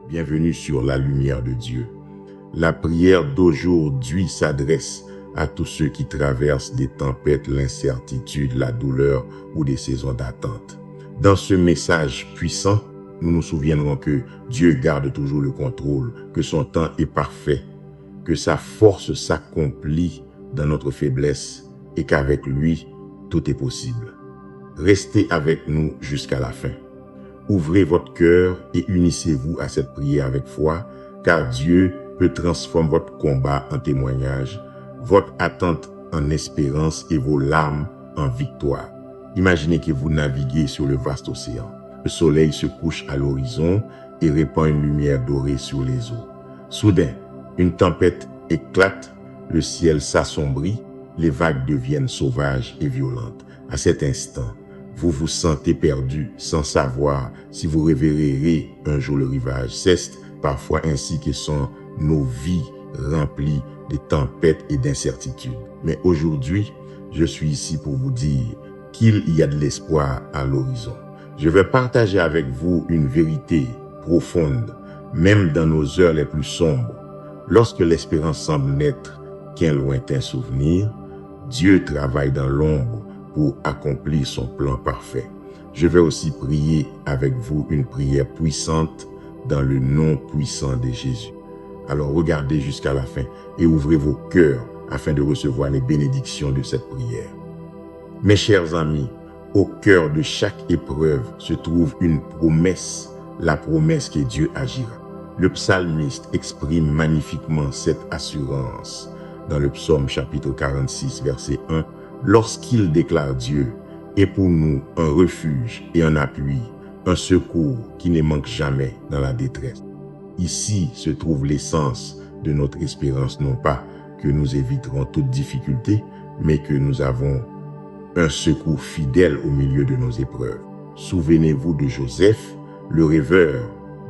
Bienvenue sur la lumière de Dieu. La prière d'aujourd'hui s'adresse à tous ceux qui traversent des tempêtes, l'incertitude, la douleur ou des saisons d'attente. Dans ce message puissant, nous nous souviendrons que Dieu garde toujours le contrôle, que son temps est parfait, que sa force s'accomplit dans notre faiblesse et qu'avec lui, tout est possible. Restez avec nous jusqu'à la fin. Ouvrez votre cœur et unissez-vous à cette prière avec foi, car Dieu peut transformer votre combat en témoignage, votre attente en espérance et vos larmes en victoire. Imaginez que vous naviguez sur le vaste océan. Le soleil se couche à l'horizon et répand une lumière dorée sur les eaux. Soudain, une tempête éclate, le ciel s'assombrit, les vagues deviennent sauvages et violentes. À cet instant, vous vous sentez perdu sans savoir si vous reverrez un jour le rivage. C'est parfois ainsi que sont nos vies remplies de tempêtes et d'incertitudes. Mais aujourd'hui, je suis ici pour vous dire qu'il y a de l'espoir à l'horizon. Je vais partager avec vous une vérité profonde, même dans nos heures les plus sombres. Lorsque l'espérance semble n'être qu'un lointain souvenir, Dieu travaille dans l'ombre pour accomplir son plan parfait. Je vais aussi prier avec vous une prière puissante dans le nom puissant de Jésus. Alors regardez jusqu'à la fin et ouvrez vos cœurs afin de recevoir les bénédictions de cette prière. Mes chers amis, au cœur de chaque épreuve se trouve une promesse, la promesse que Dieu agira. Le psalmiste exprime magnifiquement cette assurance dans le psaume chapitre 46, verset 1. Lorsqu'il déclare Dieu est pour nous un refuge et un appui, un secours qui ne manque jamais dans la détresse. Ici se trouve l'essence de notre espérance, non pas que nous éviterons toute difficulté, mais que nous avons un secours fidèle au milieu de nos épreuves. Souvenez-vous de Joseph, le rêveur,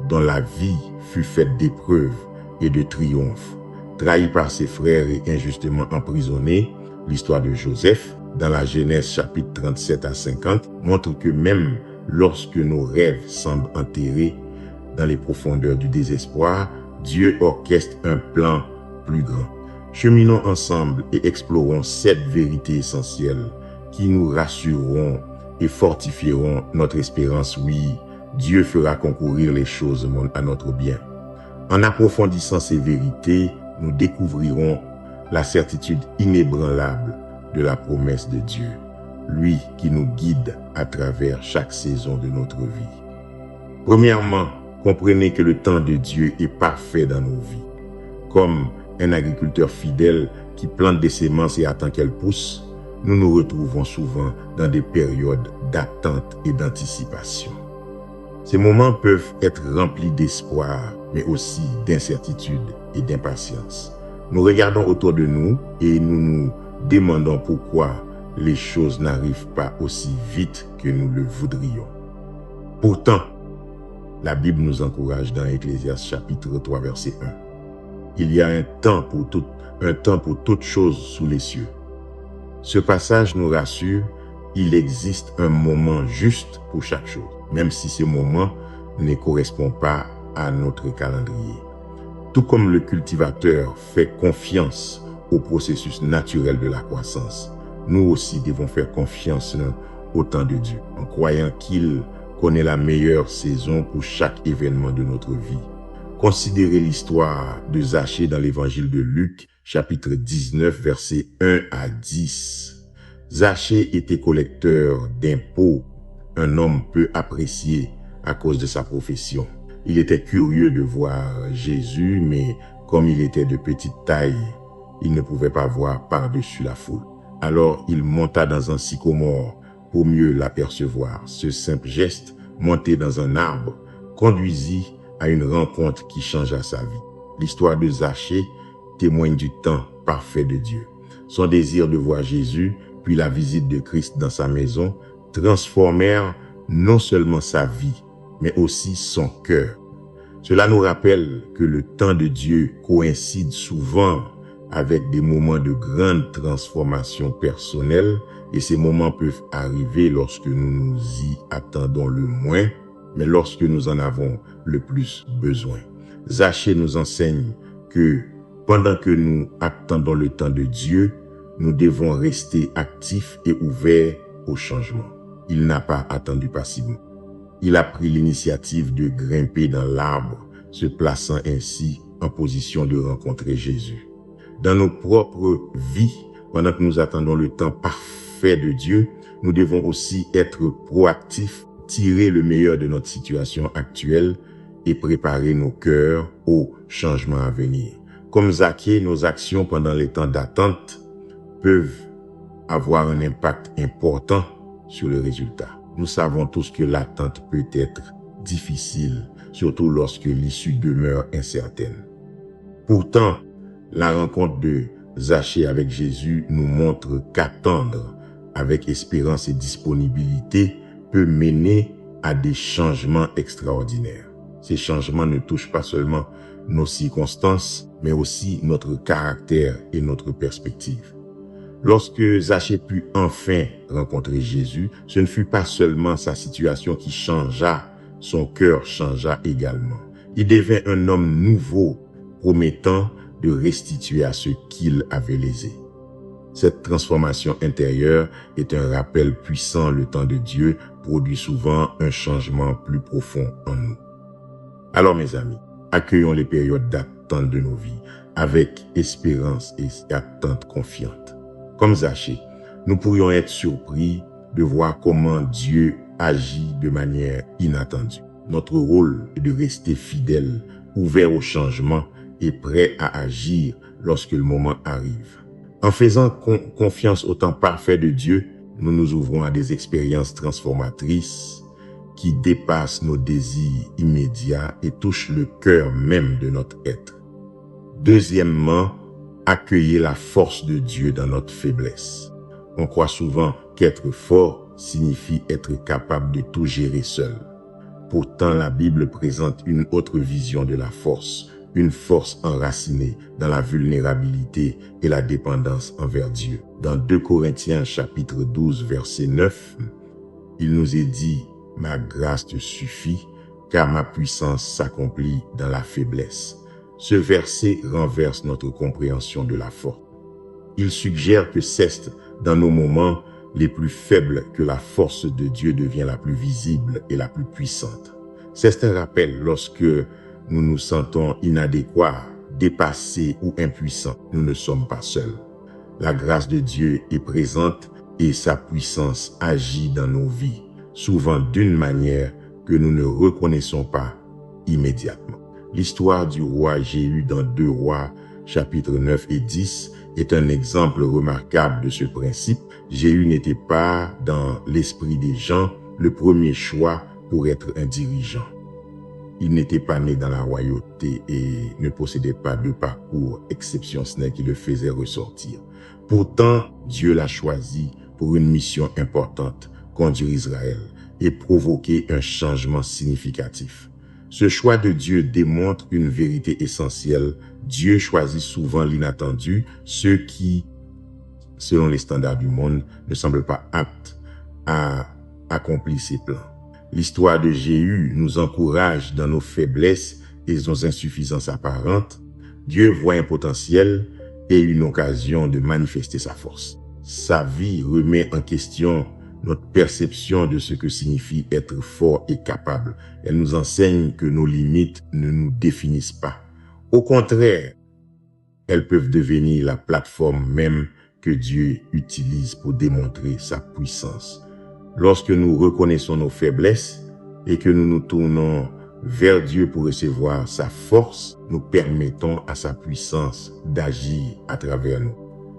dont la vie fut faite d'épreuves et de triomphes. Trahi par ses frères et injustement emprisonné, l'histoire de Joseph, dans la Genèse chapitre 37 à 50, montre que même lorsque nos rêves semblent enterrés dans les profondeurs du désespoir, Dieu orchestre un plan plus grand. Cheminons ensemble et explorons 7 vérités essentielles qui nous rassureront et fortifieront notre espérance. Oui, Dieu fera concourir les choses à notre bien. En approfondissant ces vérités, nous découvrirons la certitude inébranlable de la promesse de Dieu, lui qui nous guide à travers chaque saison de notre vie. Premièrement, comprenez que le temps de Dieu est parfait dans nos vies. Comme un agriculteur fidèle qui plante des semences et attend qu'elles poussent, nous nous retrouvons souvent dans des périodes d'attente et d'anticipation. Ces moments peuvent être remplis d'espoir, mais aussi d'incertitude et d'impatience. Nous regardons autour de nous et nous nous demandons pourquoi les choses n'arrivent pas aussi vite que nous le voudrions. Pourtant, la Bible nous encourage dans Ecclésiaste chapitre 3 verset 1. Il y a un temps pour toute chose sous les cieux. Ce passage nous rassure, il existe un moment juste pour chaque chose, même si ce moment ne correspond pas à notre calendrier. Tout comme le cultivateur fait confiance au processus naturel de la croissance, nous aussi devons faire confiance au temps de Dieu, en croyant qu'il connaît la meilleure saison pour chaque événement de notre vie. Considérez l'histoire de Zachée dans l'évangile de Luc, chapitre 19, versets 1 à 10. Zachée était collecteur d'impôts, un homme peu apprécié à cause de sa profession. Il était curieux de voir Jésus, mais comme il était de petite taille, il ne pouvait pas voir par-dessus la foule. Alors il monta dans un sycomore pour mieux l'apercevoir. Ce simple geste, monté dans un arbre, conduisit à une rencontre qui changea sa vie. L'histoire de Zachée témoigne du temps parfait de Dieu. Son désir de voir Jésus, puis la visite de Christ dans sa maison, transformèrent non seulement sa vie, mais aussi son cœur. Cela nous rappelle que le temps de Dieu coïncide souvent avec des moments de grande transformation personnelle, et ces moments peuvent arriver lorsque nous nous y attendons le moins, mais lorsque nous en avons le plus besoin. Zachée nous enseigne que pendant que nous attendons le temps de Dieu, nous devons rester actifs et ouverts au changement. Il n'a pas attendu passivement. Il a pris l'initiative de grimper dans l'arbre, se plaçant ainsi en position de rencontrer Jésus. Dans nos propres vies, pendant que nous attendons le temps parfait de Dieu, nous devons aussi être proactifs, tirer le meilleur de notre situation actuelle et préparer nos cœurs au changement à venir. Comme Zachée, nos actions pendant les temps d'attente peuvent avoir un impact important sur le résultat. Nous savons tous que l'attente peut être difficile, surtout lorsque l'issue demeure incertaine. Pourtant, la rencontre de Zachée avec Jésus nous montre qu'attendre avec espérance et disponibilité peut mener à des changements extraordinaires. Ces changements ne touchent pas seulement nos circonstances, mais aussi notre caractère et notre perspective. Lorsque Zachée put enfin rencontrer Jésus, ce ne fut pas seulement sa situation qui changea, son cœur changea également. Il devint un homme nouveau, promettant de restituer à ce qu'il avait lésé. Cette transformation intérieure est un rappel puissant. Le temps de Dieu produit souvent un changement plus profond en nous. Alors mes amis, accueillons les périodes d'attente de nos vies avec espérance et attente confiante. Comme Zachée, nous pourrions être surpris de voir comment Dieu agit de manière inattendue. Notre rôle est de rester fidèle, ouvert au changement et prêt à agir lorsque le moment arrive. En faisant confiance au temps parfait de Dieu, nous nous ouvrons à des expériences transformatrices qui dépassent nos désirs immédiats et touchent le cœur même de notre être. Deuxièmement, accueillir la force de Dieu dans notre faiblesse. On croit souvent qu'être fort signifie être capable de tout gérer seul. Pourtant, la Bible présente une autre vision de la force, une force enracinée dans la vulnérabilité et la dépendance envers Dieu. Dans 2 Corinthiens chapitre 12 verset 9, il nous est dit « Ma grâce te suffit, car ma puissance s'accomplit dans la faiblesse ». Ce verset renverse notre compréhension de la force. Il suggère que c'est dans nos moments les plus faibles que la force de Dieu devient la plus visible et la plus puissante. C'est un rappel lorsque nous nous sentons inadéquats, dépassés ou impuissants. Nous ne sommes pas seuls. La grâce de Dieu est présente et sa puissance agit dans nos vies, souvent d'une manière que nous ne reconnaissons pas immédiatement. L'histoire du roi Jéhu dans 2 Rois, chapitres 9 et 10, est un exemple remarquable de ce principe. Jéhu n'était pas, dans l'esprit des gens, le premier choix pour être un dirigeant. Il n'était pas né dans la royauté et ne possédait pas de parcours exceptionnel qui le faisait ressortir. Pourtant, Dieu l'a choisi pour une mission importante, conduire Israël et provoquer un changement significatif. Ce choix de Dieu démontre une vérité essentielle. Dieu choisit souvent l'inattendu, ceux qui, selon les standards du monde, ne semblent pas aptes à accomplir ses plans. L'histoire de Jéhu nous encourage dans nos faiblesses et nos insuffisances apparentes. Dieu voit un potentiel et une occasion de manifester sa force. Sa vie remet en question notre perception de ce que signifie être fort et capable. Elle nous enseigne que nos limites ne nous définissent pas. Au contraire, elles peuvent devenir la plateforme même que Dieu utilise pour démontrer sa puissance. Lorsque nous reconnaissons nos faiblesses et que nous nous tournons vers Dieu pour recevoir sa force, nous permettons à sa puissance d'agir à travers nous.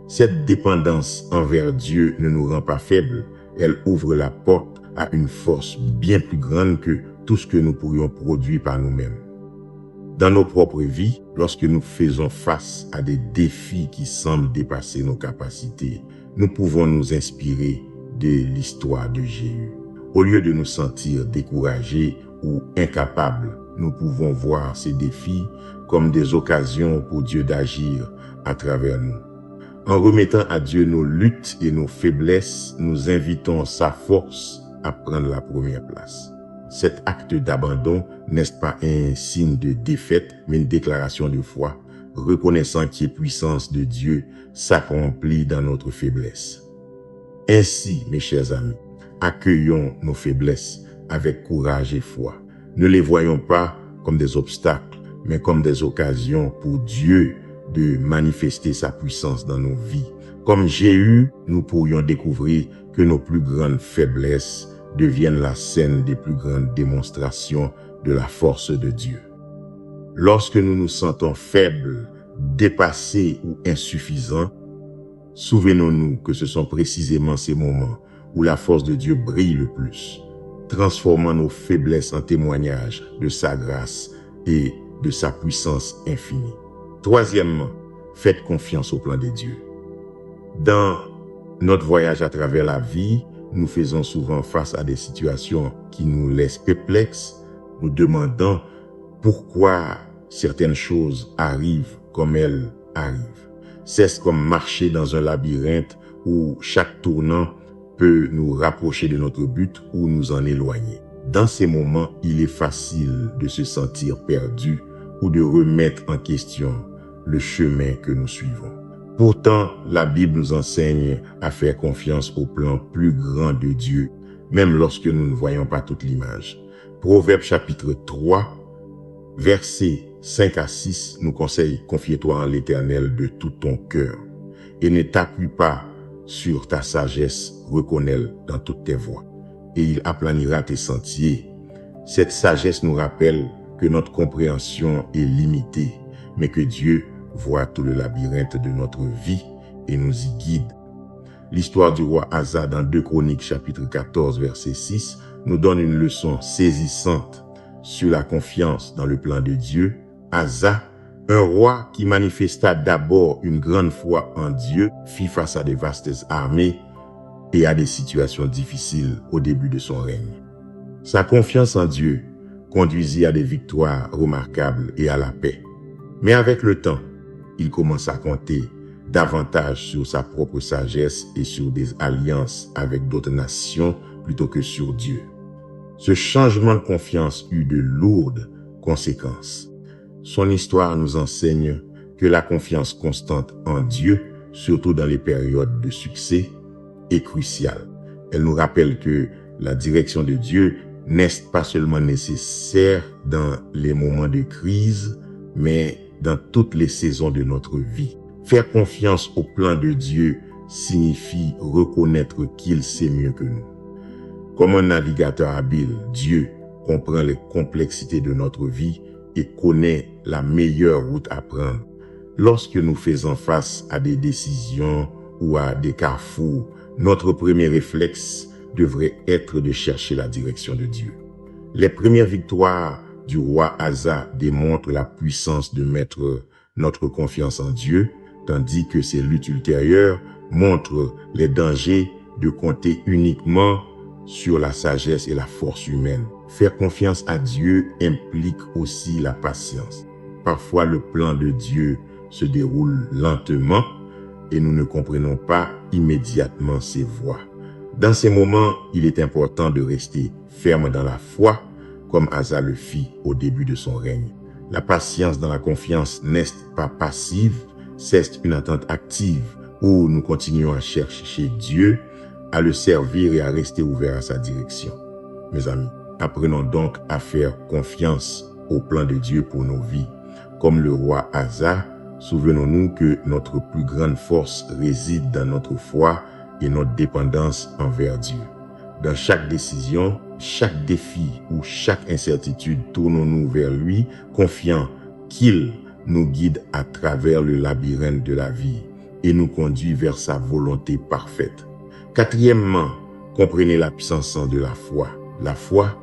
Cette dépendance envers Dieu ne nous rend pas faibles. Elle ouvre la porte à une force bien plus grande que tout ce que nous pourrions produire par nous-mêmes. Dans nos propres vies, lorsque nous faisons face à des défis qui semblent dépasser nos capacités, nous pouvons nous inspirer de l'histoire de Jéhu. Au lieu de nous sentir découragés ou incapables, nous pouvons voir ces défis comme des occasions pour Dieu d'agir à travers nous. En remettant à Dieu nos luttes et nos faiblesses, nous invitons sa force à prendre la première place. Cet acte d'abandon n'est pas un signe de défaite, mais une déclaration de foi, reconnaissant que la puissance de Dieu s'accomplit dans notre faiblesse. Ainsi, mes chers amis, accueillons nos faiblesses avec courage et foi. Ne les voyons pas comme des obstacles, mais comme des occasions pour Dieu de manifester sa puissance dans nos vies. Comme Jéhu, nous pourrions découvrir que nos plus grandes faiblesses deviennent la scène des plus grandes démonstrations de la force de Dieu. Lorsque nous nous sentons faibles, dépassés ou insuffisants, souvenons-nous que ce sont précisément ces moments où la force de Dieu brille le plus, transformant nos faiblesses en témoignage de sa grâce et de sa puissance infinie. Troisièmement, faites confiance au plan de Dieu. Dans notre voyage à travers la vie, nous faisons souvent face à des situations qui nous laissent perplexes, nous demandant pourquoi certaines choses arrivent comme elles arrivent. C'est comme marcher dans un labyrinthe où chaque tournant peut nous rapprocher de notre but ou nous en éloigner. Dans ces moments, il est facile de se sentir perdu ou de remettre en question le chemin que nous suivons. Pourtant, la Bible nous enseigne à faire confiance au plan plus grand de Dieu, même lorsque nous ne voyons pas toute l'image. Proverbe chapitre 3, versets 5 à 6 nous conseille « Confie-toi en l'Éternel de tout ton cœur et ne t'appuie pas sur ta sagesse, reconnais-le dans toutes tes voies et il aplanira tes sentiers. » Cette sagesse nous rappelle que notre compréhension est limitée, mais que Dieu voit tout le labyrinthe de notre vie et nous y guide. L'histoire du roi Asa dans 2 Chroniques chapitre 14 verset 6 nous donne une leçon saisissante sur la confiance dans le plan de Dieu. Asa, un roi qui manifesta d'abord une grande foi en Dieu, fit face à de vastes armées et à des situations difficiles au début de son règne. Sa confiance en Dieu conduisit à des victoires remarquables et à la paix. Mais avec le temps, il commence à compter davantage sur sa propre sagesse et sur des alliances avec d'autres nations plutôt que sur Dieu. Ce changement de confiance eut de lourdes conséquences. Son histoire nous enseigne que la confiance constante en Dieu, surtout dans les périodes de succès, est cruciale. Elle nous rappelle que la direction de Dieu n'est pas seulement nécessaire dans les moments de crise, mais dans toutes les saisons de notre vie. Faire confiance au plan de Dieu signifie reconnaître qu'il sait mieux que nous. Comme un navigateur habile, Dieu comprend les complexités de notre vie et connaît la meilleure route à prendre. Lorsque nous faisons face à des décisions ou à des carrefours, notre premier réflexe devrait être de chercher la direction de Dieu. Les premières victoires du roi Asa démontrent la puissance de mettre notre confiance en Dieu, tandis que ces luttes ultérieures montrent les dangers de compter uniquement sur la sagesse et la force humaine. Faire confiance à Dieu implique aussi la patience. Parfois, le plan de Dieu se déroule lentement et nous ne comprenons pas immédiatement ses voies. Dans ces moments, il est important de rester ferme dans la foi, comme Asa le fit au début de son règne. La patience dans la confiance n'est pas passive, c'est une attente active où nous continuons à chercher Dieu, à le servir et à rester ouverts à sa direction. Mes amis, apprenons donc à faire confiance au plan de Dieu pour nos vies. Comme le roi Asa, souvenons-nous que notre plus grande force réside dans notre foi et notre dépendance envers Dieu. Dans chaque décision, chaque défi ou chaque incertitude, tournons-nous vers lui, confiant qu'il nous guide à travers le labyrinthe de la vie et nous conduit vers sa volonté parfaite. Quatrièmement, comprenez la puissance de la foi. La foi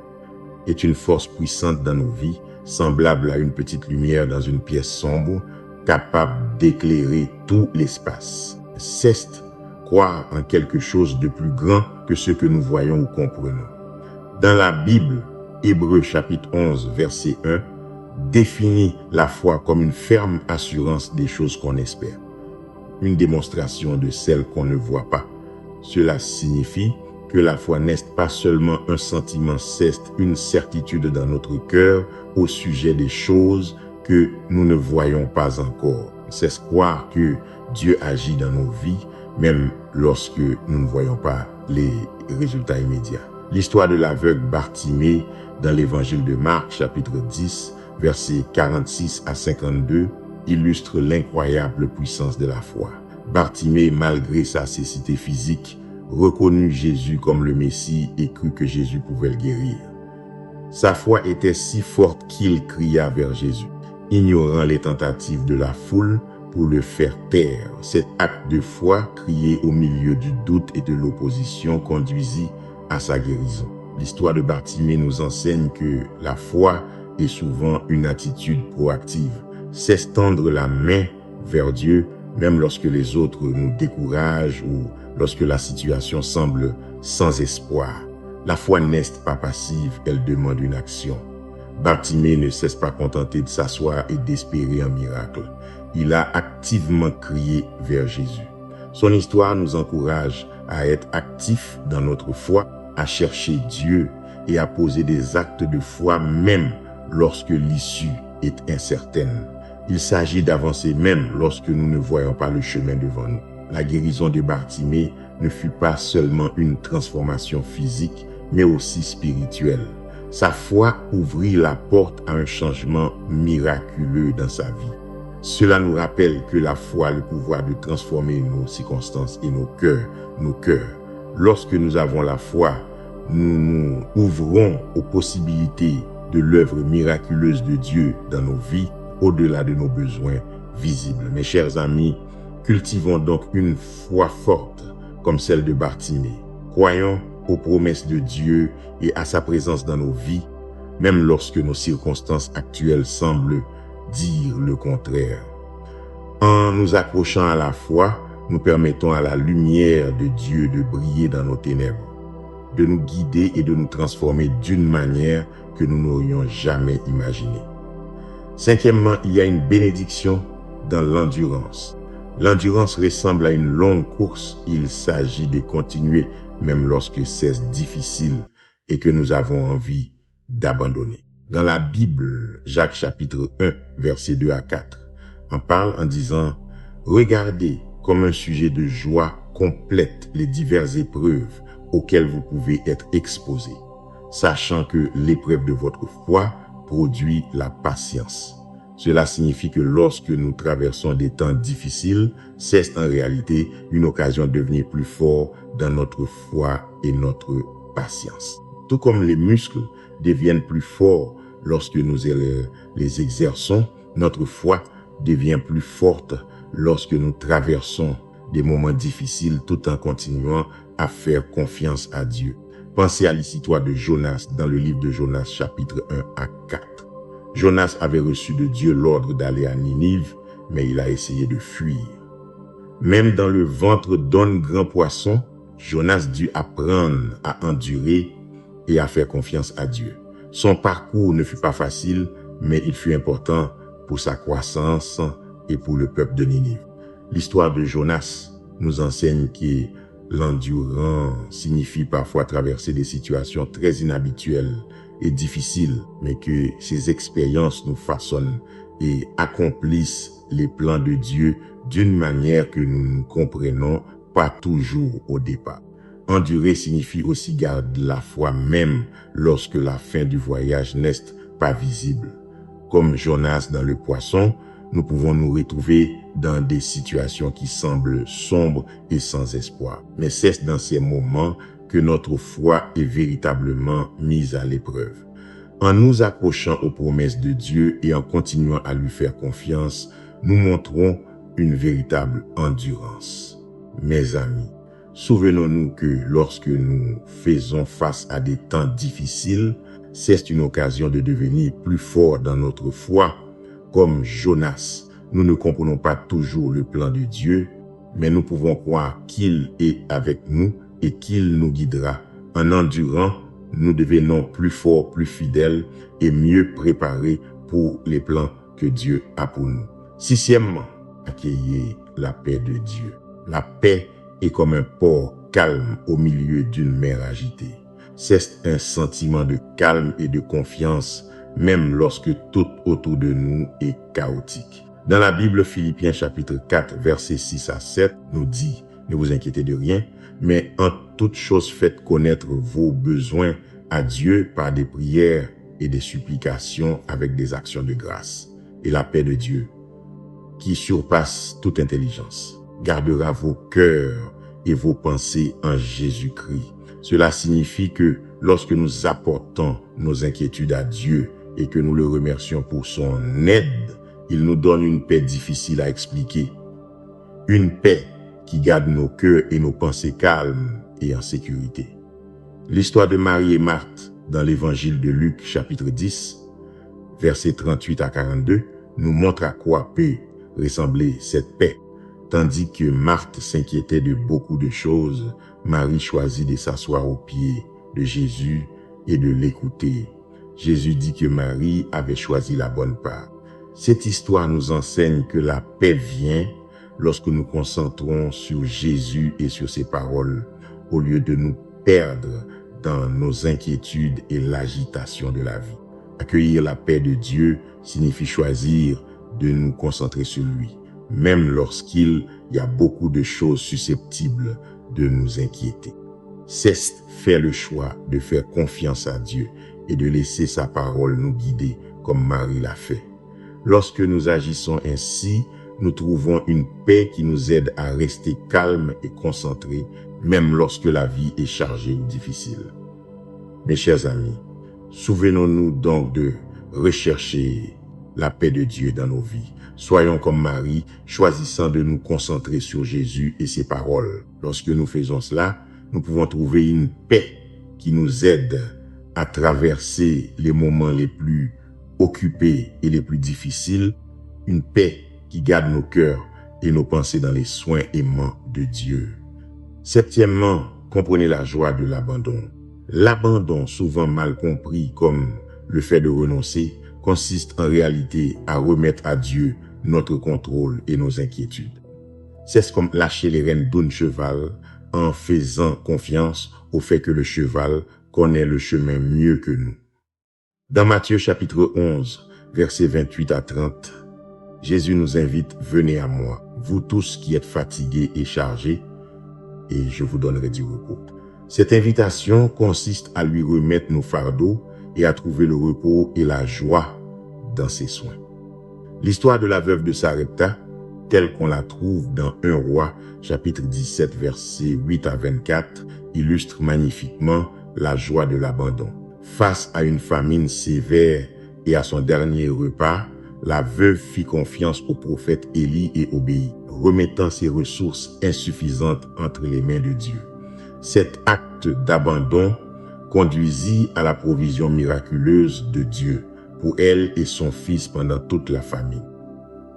est une force puissante dans nos vies, semblable à une petite lumière dans une pièce sombre, capable d'éclairer tout l'espace. C'est croire en quelque chose de plus grand que ce que nous voyons ou comprenons. Dans la Bible, Hébreux chapitre 11, verset 1, définit la foi comme une ferme assurance des choses qu'on espère, une démonstration de celles qu'on ne voit pas. Cela signifie que la foi n'est pas seulement un sentiment, c'est une certitude dans notre cœur au sujet des choses que nous ne voyons pas encore. C'est croire que Dieu agit dans nos vies, même lorsque nous ne voyons pas les résultats immédiats. L'histoire de l'aveugle Bartimée dans l'évangile de Marc, chapitre 10, versets 46 à 52, illustre l'incroyable puissance de la foi. Bartimée, malgré sa cécité physique, reconnut Jésus comme le Messie et crut que Jésus pouvait le guérir. Sa foi était si forte qu'il cria vers Jésus, ignorant les tentatives de la foule pour le faire taire. Cet acte de foi, crié au milieu du doute et de l'opposition, conduisit à sa guérison. L'histoire de Bartimée nous enseigne que la foi est souvent une attitude proactive. C'est tendre la main vers Dieu, même lorsque les autres nous découragent ou lorsque la situation semble sans espoir. La foi n'est pas passive, elle demande une action. Bartimée ne cesse pas contenté de s'asseoir et d'espérer un miracle. Il a activement crié vers Jésus. Son histoire nous encourage à être actifs dans notre foi, à chercher Dieu et à poser des actes de foi même lorsque l'issue est incertaine. Il s'agit d'avancer même lorsque nous ne voyons pas le chemin devant nous. La guérison de Bartimée ne fut pas seulement une transformation physique, mais aussi spirituelle. Sa foi ouvrit la porte à un changement miraculeux dans sa vie. Cela nous rappelle que la foi a le pouvoir de transformer nos circonstances et nos cœurs. Lorsque nous avons la foi, nous nous ouvrons aux possibilités de l'œuvre miraculeuse de Dieu dans nos vies, au-delà de nos besoins visibles. Mes chers amis, cultivons donc une foi forte comme celle de Bartimée. Croyons aux promesses de Dieu et à sa présence dans nos vies, même lorsque nos circonstances actuelles semblent dire le contraire. En nous accrochant à la foi, nous permettons à la lumière de Dieu de briller dans nos ténèbres, de nous guider et de nous transformer d'une manière que nous n'aurions jamais imaginée. Cinquièmement, il y a une bénédiction dans l'endurance. L'endurance ressemble à une longue course. Il s'agit de continuer même lorsque c'est difficile et que nous avons envie d'abandonner. Dans la Bible, Jacques chapitre 1, versets 2 à 4, en parle en disant « Regardez comme un sujet de joie complète les diverses épreuves auxquelles vous pouvez être exposés, sachant que l'épreuve de votre foi produit la patience. » Cela signifie que lorsque nous traversons des temps difficiles, c'est en réalité une occasion de devenir plus fort dans notre foi et notre patience. Tout comme les muscles deviennent plus forts lorsque nous les exerçons, notre foi devient plus forte lorsque nous traversons des moments difficiles tout en continuant à faire confiance à Dieu. Pensez à l'histoire de Jonas dans le livre de Jonas chapitre 1 à 4. Jonas avait reçu de Dieu l'ordre d'aller à Ninive, mais il a essayé de fuir. Même dans le ventre d'un grand poisson, Jonas dut apprendre à endurer et à faire confiance à Dieu. Son parcours ne fut pas facile, mais il fut important pour sa croissance et pour le peuple de Ninive. L'histoire de Jonas nous enseigne que l'endurance signifie parfois traverser des situations très inhabituelles et difficiles, mais que ces expériences nous façonnent et accomplissent les plans de Dieu d'une manière que nous ne comprenons pas toujours au départ. Endurer signifie aussi garder la foi même lorsque la fin du voyage n'est pas visible. Comme Jonas dans le poisson, nous pouvons nous retrouver dans des situations qui semblent sombres et sans espoir. Mais c'est dans ces moments que notre foi est véritablement mise à l'épreuve. En nous accrochant aux promesses de Dieu et en continuant à lui faire confiance, nous montrons une véritable endurance. Mes amis, souvenons-nous que lorsque nous faisons face à des temps difficiles, c'est une occasion de devenir plus fort dans notre foi. Comme Jonas, nous ne comprenons pas toujours le plan de Dieu, mais nous pouvons croire qu'il est avec nous et qu'il nous guidera. En endurant, nous devenons plus forts, plus fidèles et mieux préparés pour les plans que Dieu a pour nous. Sixièmement, accueillez la paix de Dieu. La paix est comme un port calme au milieu d'une mer agitée. C'est un sentiment de calme et de confiance, même lorsque tout autour de nous est chaotique. Dans la Bible, Philippiens chapitre 4, versets 6 à 7 nous dit, ne vous inquiétez de rien, mais en toute chose faites connaître vos besoins à Dieu par des prières et des supplications avec des actions de grâce. Et la paix de Dieu, qui surpasse toute intelligence, gardera vos cœurs et vos pensées en Jésus-Christ. Cela signifie que lorsque nous apportons nos inquiétudes à Dieu et que nous le remercions pour son aide, il nous donne une paix difficile à expliquer. Une paix qui garde nos cœurs et nos pensées calmes et en sécurité. L'histoire de Marie et Marthe dans l'évangile de Luc chapitre 10, versets 38 à 42, nous montre à quoi peut ressembler cette paix. Tandis que Marthe s'inquiétait de beaucoup de choses, Marie choisit de s'asseoir aux pieds de Jésus et de l'écouter. Jésus dit que Marie avait choisi la bonne part. Cette histoire nous enseigne que la paix vient lorsque nous concentrons sur Jésus et sur ses paroles, au lieu de nous perdre dans nos inquiétudes et l'agitation de la vie. Accueillir la paix de Dieu signifie choisir de nous concentrer sur lui, même lorsqu'il y a beaucoup de choses susceptibles de nous inquiéter. C'est faire le choix de faire confiance à Dieu et de laisser sa parole nous guider comme Marie l'a fait. Lorsque nous agissons ainsi, nous trouvons une paix qui nous aide à rester calmes et concentrés, même lorsque la vie est chargée ou difficile. Mes chers amis, souvenons-nous donc de rechercher la paix de Dieu dans nos vies. Soyons comme Marie, choisissant de nous concentrer sur Jésus et ses paroles. Lorsque nous faisons cela, nous pouvons trouver une paix qui nous aide à traverser les moments les plus occupés et les plus difficiles, une paix qui garde nos cœurs et nos pensées dans les soins aimants de Dieu. Septièmement, comprenez la joie de l'abandon. L'abandon, souvent mal compris comme le fait de renoncer, consiste en réalité à remettre à Dieu notre contrôle et nos inquiétudes. C'est comme lâcher les rênes d'un cheval en faisant confiance au fait que le cheval connaît le chemin mieux que nous. Dans Matthieu chapitre 11, versets 28 à 30, Jésus nous invite « Venez à moi, vous tous qui êtes fatigués et chargés, et je vous donnerai du repos. » Cette invitation consiste à lui remettre nos fardeaux et à trouver le repos et la joie dans ses soins. L'histoire de la veuve de Sarepta, telle qu'on la trouve dans 1 Roi, chapitre 17, versets 8 à 24, illustre magnifiquement la joie de l'abandon. Face à une famine sévère et à son dernier repas, la veuve fit confiance au prophète Élie et obéit, remettant ses ressources insuffisantes entre les mains de Dieu. Cet acte d'abandon conduisit à la provision miraculeuse de Dieu pour elle et son fils pendant toute la famine.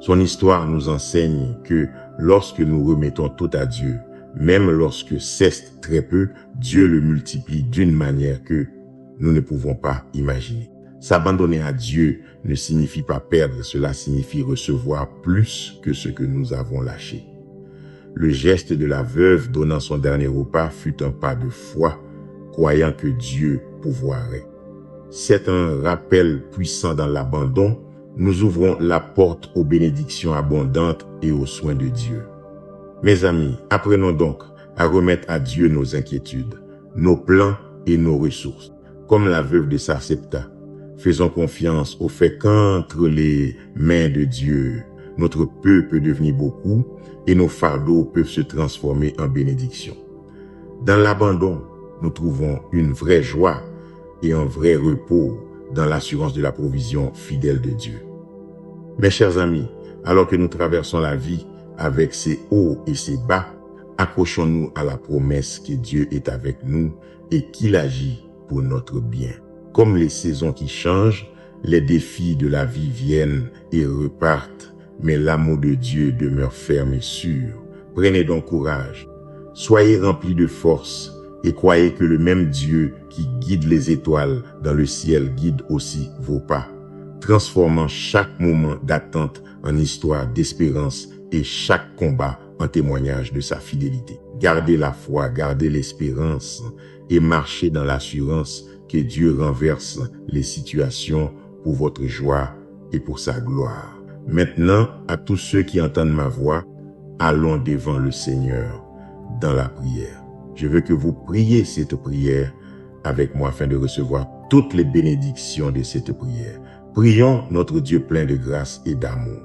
Son histoire nous enseigne que lorsque nous remettons tout à Dieu, même lorsque c'est très peu, Dieu le multiplie d'une manière que nous ne pouvons pas imaginer. S'abandonner à Dieu ne signifie pas perdre, cela signifie recevoir plus que ce que nous avons lâché. Le geste de la veuve donnant son dernier repas fut un pas de foi, croyant que Dieu pourvoirait. C'est un rappel puissant dans l'abandon. Nous ouvrons la porte aux bénédictions abondantes et aux soins de Dieu. Mes amis, apprenons donc à remettre à Dieu nos inquiétudes, nos plans et nos ressources. Comme la veuve de Sarepta, faisons confiance au fait qu'entre les mains de Dieu, notre peu peut devenir beaucoup et nos fardeaux peuvent se transformer en bénédiction. Dans l'abandon, nous trouvons une vraie joie et un vrai repos dans l'assurance de la provision fidèle de Dieu. Mes chers amis, alors que nous traversons la vie avec ses hauts et ses bas, accrochons-nous à la promesse que Dieu est avec nous et qu'il agit pour notre bien. Comme les saisons qui changent, les défis de la vie viennent et repartent, mais l'amour de Dieu demeure ferme et sûr. Prenez donc courage, soyez remplis de force et croyez que le même Dieu qui guide les étoiles dans le ciel guide aussi vos pas, transformant chaque moment d'attente en histoire d'espérance et chaque combat en témoignage de sa fidélité. Gardez la foi, gardez l'espérance et marchez dans l'assurance que Dieu renverse les situations pour votre joie et pour sa gloire. Maintenant, à tous ceux qui entendent ma voix, allons devant le Seigneur dans la prière. Je veux que vous priez cette prière avec moi afin de recevoir toutes les bénédictions de cette prière. Prions notre Dieu plein de grâce et d'amour.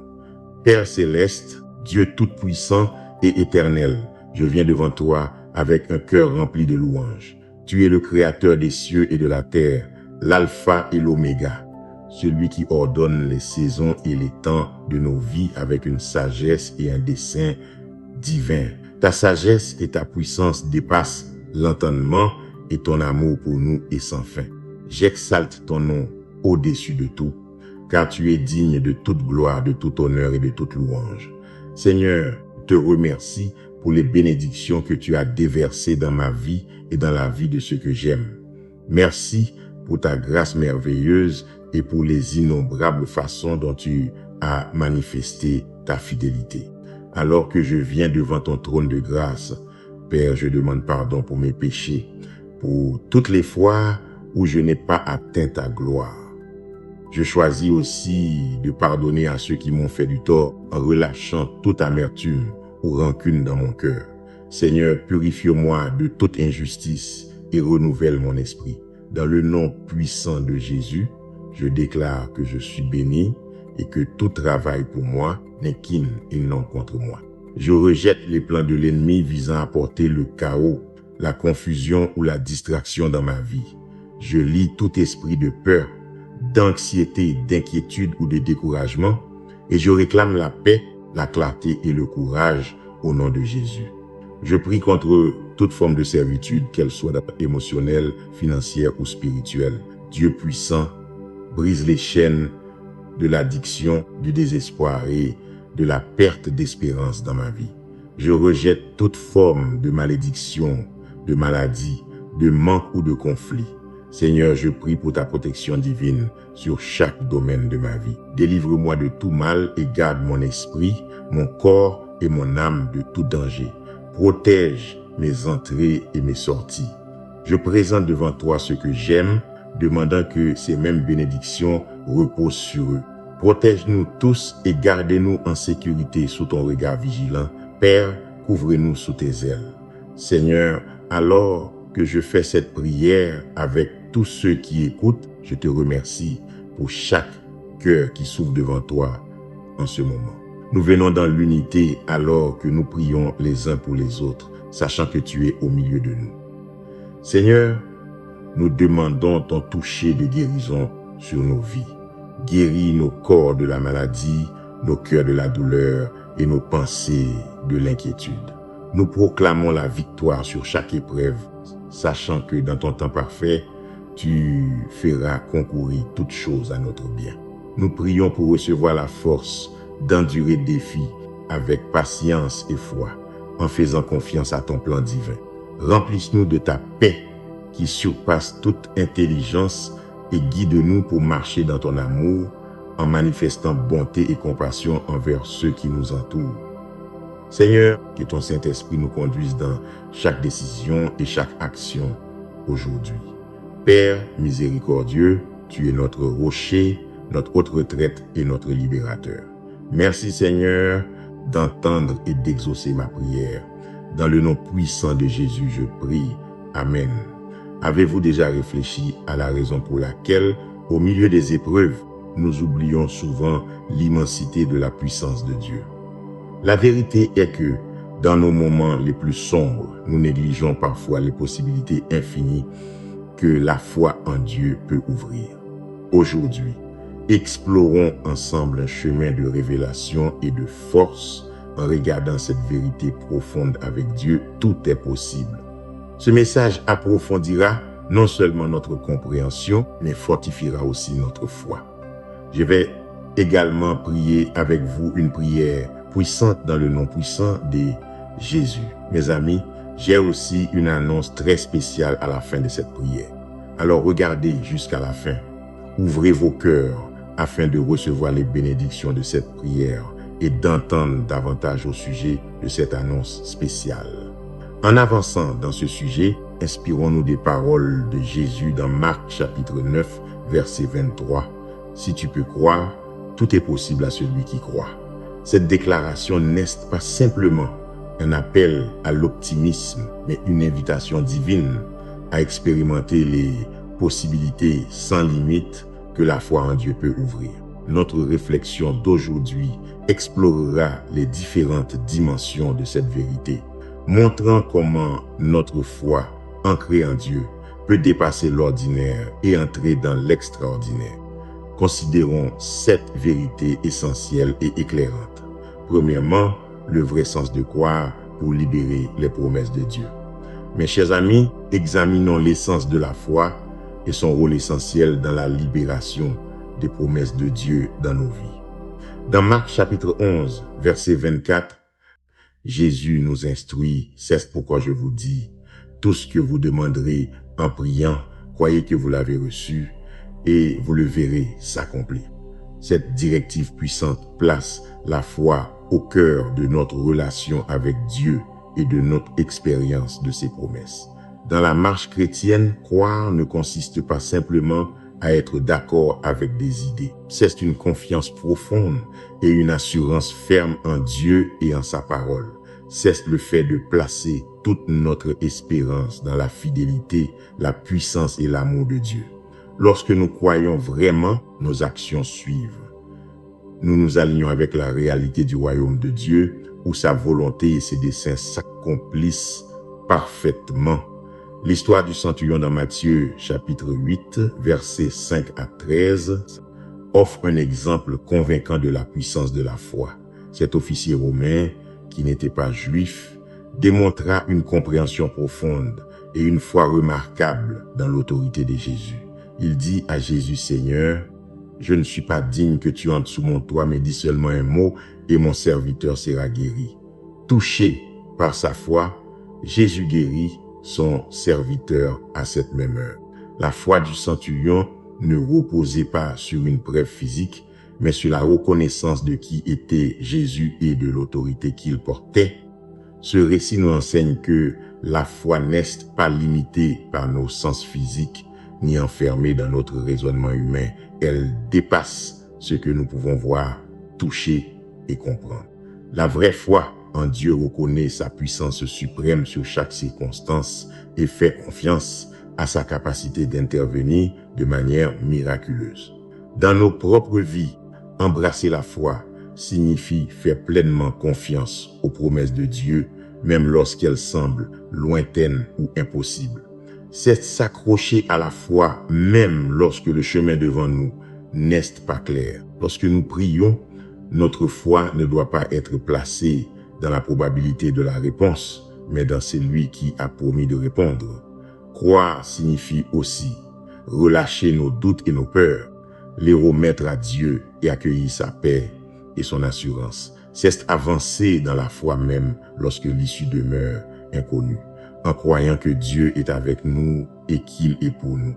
Père céleste, Dieu tout-puissant et éternel, je viens devant toi avec un cœur rempli de louanges. Tu es le créateur des cieux et de la terre, l'alpha et l'oméga, celui qui ordonne les saisons et les temps de nos vies avec une sagesse et un dessein divin. Ta sagesse et ta puissance dépassent l'entendement et ton amour pour nous est sans fin. J'exalte ton nom au-dessus de tout, car tu es digne de toute gloire, de tout honneur et de toute louange. Seigneur, je te remercie pour les bénédictions que tu as déversées dans ma vie et dans la vie de ceux que j'aime. Merci pour ta grâce merveilleuse et pour les innombrables façons dont tu as manifesté ta fidélité. Alors que je viens devant ton trône de grâce, Père, je demande pardon pour mes péchés, pour toutes les fois où je n'ai pas atteint ta gloire. Je choisis aussi de pardonner à ceux qui m'ont fait du tort en relâchant toute amertume ou rancune dans mon cœur. Seigneur, purifie-moi de toute injustice et renouvelle mon esprit. Dans le nom puissant de Jésus, je déclare que je suis béni et que tout travail pour moi n'est qu'in et non contre moi. Je rejette les plans de l'ennemi visant à porter le chaos, la confusion ou la distraction dans ma vie. Je lie tout esprit de peur, d'anxiété, d'inquiétude ou de découragement et je réclame la paix, la clarté et le courage au nom de Jésus. Je prie contre toute forme de servitude, qu'elle soit émotionnelle, financière ou spirituelle. Dieu puissant, brise les chaînes de l'addiction, du désespoir et de la perte d'espérance dans ma vie. Je rejette toute forme de malédiction, de maladie, de manque ou de conflit. Seigneur, je prie pour ta protection divine sur chaque domaine de ma vie. Délivre-moi de tout mal et garde mon esprit, mon corps et mon âme de tout danger. Protège mes entrées et mes sorties. Je présente devant toi ce que j'aime, demandant que ces mêmes bénédictions reposent sur eux. Protège-nous tous et gardez-nous en sécurité sous ton regard vigilant. Père, couvre-nous sous tes ailes. Seigneur, alors que je fais cette prière avec tous ceux qui écoutent, je te remercie pour chaque cœur qui s'ouvre devant toi en ce moment. Nous venons dans l'unité alors que nous prions les uns pour les autres, sachant que tu es au milieu de nous. Seigneur, nous demandons ton toucher de guérison sur nos vies. Guéris nos corps de la maladie, nos cœurs de la douleur et nos pensées de l'inquiétude. Nous proclamons la victoire sur chaque épreuve, sachant que dans ton temps parfait, tu feras concourir toutes choses à notre bien. Nous prions pour recevoir la force d'endurer des défis avec patience et foi, en faisant confiance à ton plan divin. Remplisse-nous de ta paix qui surpasse toute intelligence et guide-nous pour marcher dans ton amour en manifestant bonté et compassion envers ceux qui nous entourent. Seigneur, que ton Saint-Esprit nous conduise dans chaque décision et chaque action aujourd'hui. Père miséricordieux, tu es notre rocher, notre haute retraite et notre libérateur. Merci Seigneur d'entendre et d'exaucer ma prière. Dans le nom puissant de Jésus, je prie. Amen. Avez-vous déjà réfléchi à la raison pour laquelle, au milieu des épreuves, nous oublions souvent l'immensité de la puissance de Dieu? La vérité est que, dans nos moments les plus sombres, nous négligeons parfois les possibilités infinies que la foi en Dieu peut ouvrir. Aujourd'hui, explorons ensemble un chemin de révélation et de force en regardant cette vérité profonde avec Dieu. Tout est possible. Ce message approfondira non seulement notre compréhension, mais fortifiera aussi notre foi. Je vais également prier avec vous une prière puissante dans le nom puissant de Jésus. Mes amis, j'ai aussi une annonce très spéciale à la fin de cette prière. Alors regardez jusqu'à la fin. Ouvrez vos cœurs afin de recevoir les bénédictions de cette prière et d'entendre davantage au sujet de cette annonce spéciale. En avançant dans ce sujet, inspirons-nous des paroles de Jésus dans Marc chapitre 9, verset 23. Si tu peux croire, tout est possible à celui qui croit. Cette déclaration n'est pas simplement un appel à l'optimisme, mais une invitation divine à expérimenter les possibilités sans limite que la foi en Dieu peut ouvrir. Notre réflexion d'aujourd'hui explorera les différentes dimensions de cette vérité, montrant comment notre foi, ancrée en Dieu, peut dépasser l'ordinaire et entrer dans l'extraordinaire. Considérons 7 vérités essentielles et éclairantes. Premièrement, le vrai sens de croire pour libérer les promesses de Dieu. Mes chers amis, examinons l'essence de la foi et son rôle essentiel dans la libération des promesses de Dieu dans nos vies. Dans Marc chapitre 11, verset 24, Jésus nous instruit, c'est pourquoi je vous dis, tout ce que vous demanderez en priant, croyez que vous l'avez reçu et vous le verrez s'accomplir. Cette directive puissante place la foi au cœur de notre relation avec Dieu et de notre expérience de ses promesses. Dans la marche chrétienne, croire ne consiste pas simplement à être d'accord avec des idées. C'est une confiance profonde et une assurance ferme en Dieu et en sa parole. C'est le fait de placer toute notre espérance dans la fidélité, la puissance et l'amour de Dieu. Lorsque nous croyons vraiment, nos actions suivent. Nous nous alignons avec la réalité du royaume de Dieu, où sa volonté et ses desseins s'accomplissent parfaitement. L'histoire du centurion dans Matthieu chapitre 8, versets 5 à 13, offre un exemple convaincant de la puissance de la foi. Cet officier romain, qui n'était pas juif, démontra une compréhension profonde et une foi remarquable dans l'autorité de Jésus. Il dit à Jésus, Seigneur, je ne suis pas digne que tu entres sous mon toit, mais dis seulement un mot et mon serviteur sera guéri. Touché par sa foi, Jésus guérit son serviteur à cette même heure. La foi du centurion ne reposait pas sur une preuve physique, mais sur la reconnaissance de qui était Jésus et de l'autorité qu'il portait. Ce récit nous enseigne que la foi n'est pas limitée par nos sens physiques, ni enfermée dans notre raisonnement humain. Elle dépasse ce que nous pouvons voir, toucher et comprendre. La vraie foi en Dieu reconnaît sa puissance suprême sur chaque circonstance et fait confiance à sa capacité d'intervenir de manière miraculeuse. Dans nos propres vies, embrasser la foi signifie faire pleinement confiance aux promesses de Dieu, même lorsqu'elles semblent lointaines ou impossibles. C'est s'accrocher à la foi même lorsque le chemin devant nous n'est pas clair. Lorsque nous prions, notre foi ne doit pas être placée dans la probabilité de la réponse, mais dans celui qui a promis de répondre. Croire signifie aussi relâcher nos doutes et nos peurs, les remettre à Dieu et accueillir sa paix et son assurance. C'est avancer dans la foi même lorsque l'issue demeure inconnue, en croyant que Dieu est avec nous et qu'il est pour nous.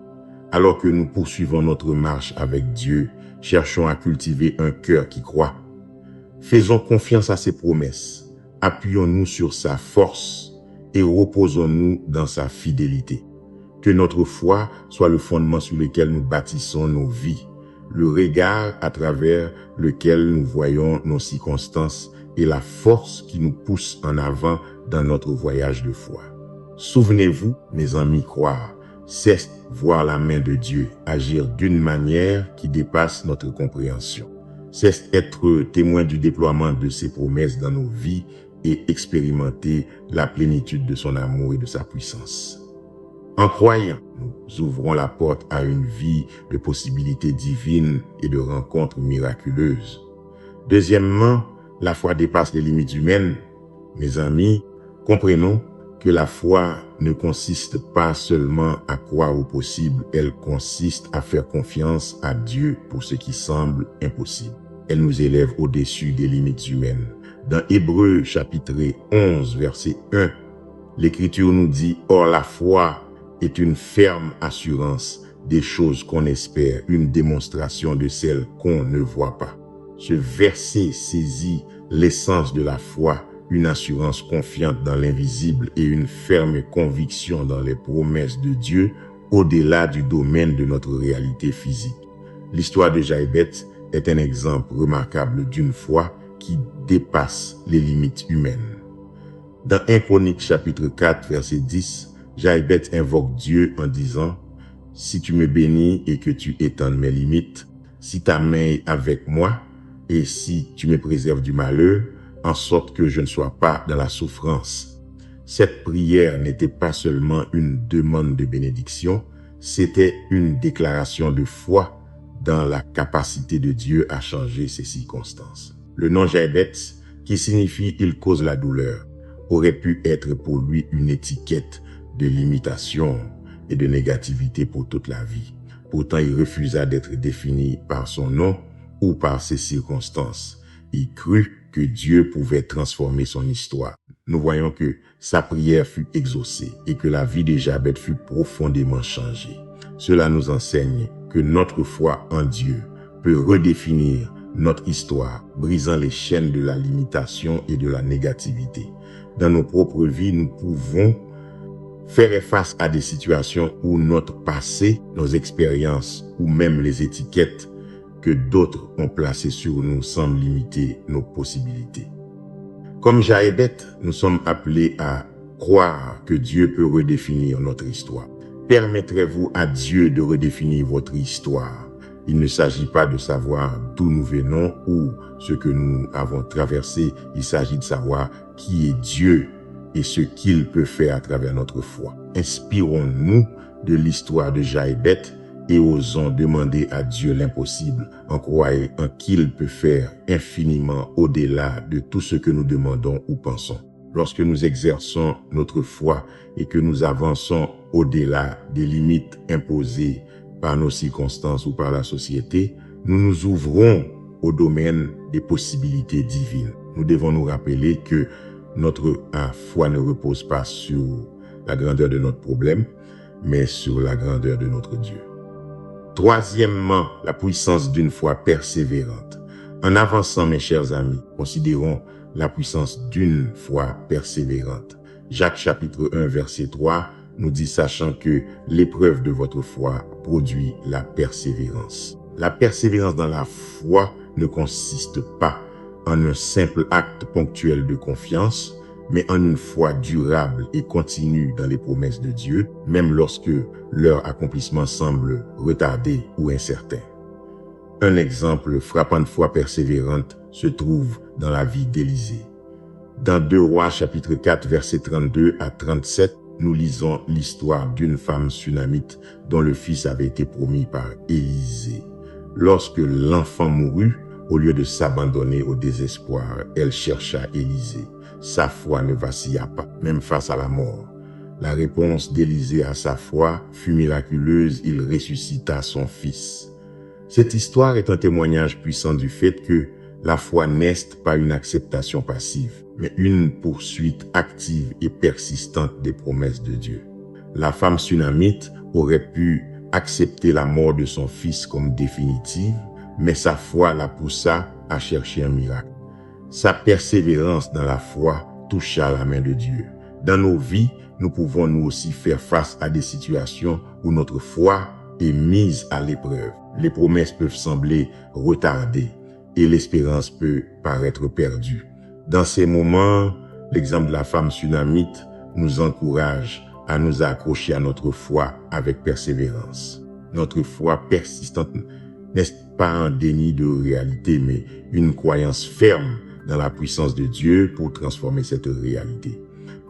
Alors que nous poursuivons notre marche avec Dieu, cherchons à cultiver un cœur qui croit. Faisons confiance à ses promesses, appuyons-nous sur sa force et reposons-nous dans sa fidélité. Que notre foi soit le fondement sur lequel nous bâtissons nos vies, le regard à travers lequel nous voyons nos circonstances et la force qui nous pousse en avant dans notre voyage de foi. Souvenez-vous, mes amis, croire, c'est voir la main de Dieu agir d'une manière qui dépasse notre compréhension. C'est être témoin du déploiement de ses promesses dans nos vies et expérimenter la plénitude de son amour et de sa puissance. En croyant, nous ouvrons la porte à une vie de possibilités divines et de rencontres miraculeuses. Deuxièmement, la foi dépasse les limites humaines. Mes amis, comprenons que la foi ne consiste pas seulement à croire au possible, elle consiste à faire confiance à Dieu pour ce qui semble impossible. Elle nous élève au-dessus des limites humaines. Dans Hébreux chapitre 11, verset 1, l'Écriture nous dit « Or la foi est une ferme assurance des choses qu'on espère, une démonstration de celles qu'on ne voit pas. » Ce verset saisit l'essence de la foi une assurance confiante dans l'invisible et une ferme conviction dans les promesses de Dieu au-delà du domaine de notre réalité physique. L'histoire de Jaébet est un exemple remarquable d'une foi qui dépasse les limites humaines. Dans 1 Chronique chapitre 4 verset 10, Jaébet invoque Dieu en disant « Si tu me bénis et que tu étendes mes limites, si ta main est avec moi et si tu me préserves du malheur, en sorte que je ne sois pas dans la souffrance. » Cette prière n'était pas seulement une demande de bénédiction, c'était une déclaration de foi dans la capacité de Dieu à changer ses circonstances. Le nom Jaébet, qui signifie « il cause la douleur », aurait pu être pour lui une étiquette de limitation et de négativité pour toute la vie. Pourtant, il refusa d'être défini par son nom ou par ses circonstances. Il crut que Dieu pouvait transformer son histoire. Nous voyons que sa prière fut exaucée et que la vie de Jaébet fut profondément changée. Cela nous enseigne que notre foi en Dieu peut redéfinir notre histoire, brisant les chaînes de la limitation et de la négativité. Dans nos propres vies, nous pouvons faire face à des situations où notre passé, nos expériences ou même les étiquettes que d'autres ont placées sur nous semblent limiter nos possibilités. Comme Jaébet, nous sommes appelés à croire que Dieu peut redéfinir notre histoire. Permettrez-vous à Dieu de redéfinir votre histoire? Il ne s'agit pas de savoir d'où nous venons ou ce que nous avons traversé. Il s'agit de savoir qui est Dieu et ce qu'il peut faire à travers notre foi. Inspirons-nous de l'histoire de Jaébet et osons demander à Dieu l'impossible en croyant en qu'il peut faire infiniment au-delà de tout ce que nous demandons ou pensons. Lorsque nous exerçons notre foi et que nous avançons au-delà des limites imposées par nos circonstances ou par la société, nous nous ouvrons au domaine des possibilités divines. Nous devons nous rappeler que notre foi ne repose pas sur la grandeur de notre problème, mais sur la grandeur de notre Dieu. Troisièmement, la puissance d'une foi persévérante. En avançant, mes chers amis, considérons la puissance d'une foi persévérante. Jacques chapitre 1 verset 3 nous dit, sachant que l'épreuve de votre foi produit la persévérance. La persévérance dans la foi ne consiste pas en un simple acte ponctuel de confiance, mais en une foi durable et continue dans les promesses de Dieu, même lorsque leur accomplissement semble retardé ou incertain. Un exemple frappant de foi persévérante se trouve dans la vie d'Élisée. Dans 2 Rois chapitre 4 versets 32 à 37, nous lisons l'histoire d'une femme sunamite dont le fils avait été promis par Élisée. Lorsque l'enfant mourut, au lieu de s'abandonner au désespoir, elle chercha Élisée. Sa foi ne vacilla pas, même face à la mort. La réponse d'Élisée à sa foi fut miraculeuse, il ressuscita son fils. Cette histoire est un témoignage puissant du fait que la foi n'est pas une acceptation passive, mais une poursuite active et persistante des promesses de Dieu. La femme sunamite aurait pu accepter la mort de son fils comme définitive, mais sa foi la poussa à chercher un miracle. Sa persévérance dans la foi toucha la main de Dieu. Dans nos vies, nous pouvons nous aussi faire face à des situations où notre foi est mise à l'épreuve. Les promesses peuvent sembler retardées et l'espérance peut paraître perdue. Dans ces moments, l'exemple de la femme sunamite nous encourage à nous accrocher à notre foi avec persévérance. Notre foi persistante n'est pas un déni de réalité, mais une croyance ferme dans la puissance de Dieu pour transformer cette réalité.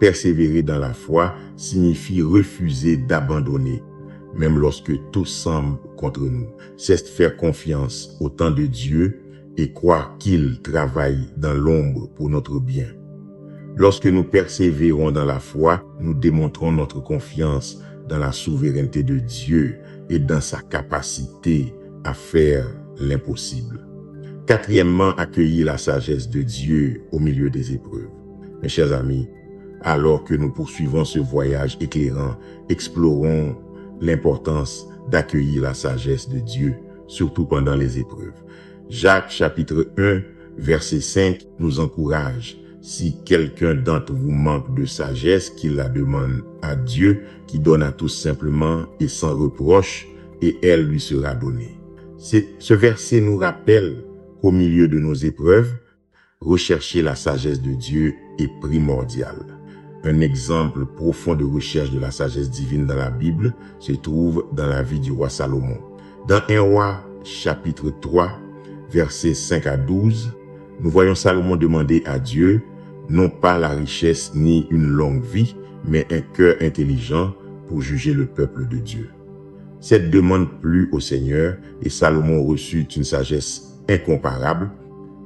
Persévérer dans la foi signifie refuser d'abandonner, même lorsque tout semble contre nous. C'est faire confiance au temps de Dieu et croire qu'il travaille dans l'ombre pour notre bien. Lorsque nous persévérons dans la foi, nous démontrons notre confiance dans la souveraineté de Dieu et dans sa capacité à faire l'impossible. Quatrièmement, accueillir la sagesse de Dieu au milieu des épreuves. Mes chers amis, alors que nous poursuivons ce voyage éclairant, explorons l'importance d'accueillir la sagesse de Dieu, surtout pendant les épreuves. Jacques chapitre 1, verset 5 nous encourage. Si quelqu'un d'entre vous manque de sagesse, qu'il la demande à Dieu, qui donne à tous simplement et sans reproche, et elle lui sera donnée. Ce verset nous rappelle qu'au milieu de nos épreuves, rechercher la sagesse de Dieu est primordial. Un exemple profond de recherche de la sagesse divine dans la Bible se trouve dans la vie du roi Salomon. Dans 1 Roi, chapitre 3, versets 5 à 12, nous voyons Salomon demander à Dieu, non pas la richesse ni une longue vie, mais un cœur intelligent pour juger le peuple de Dieu. Cette demande plut au Seigneur et Salomon reçut une sagesse incomparable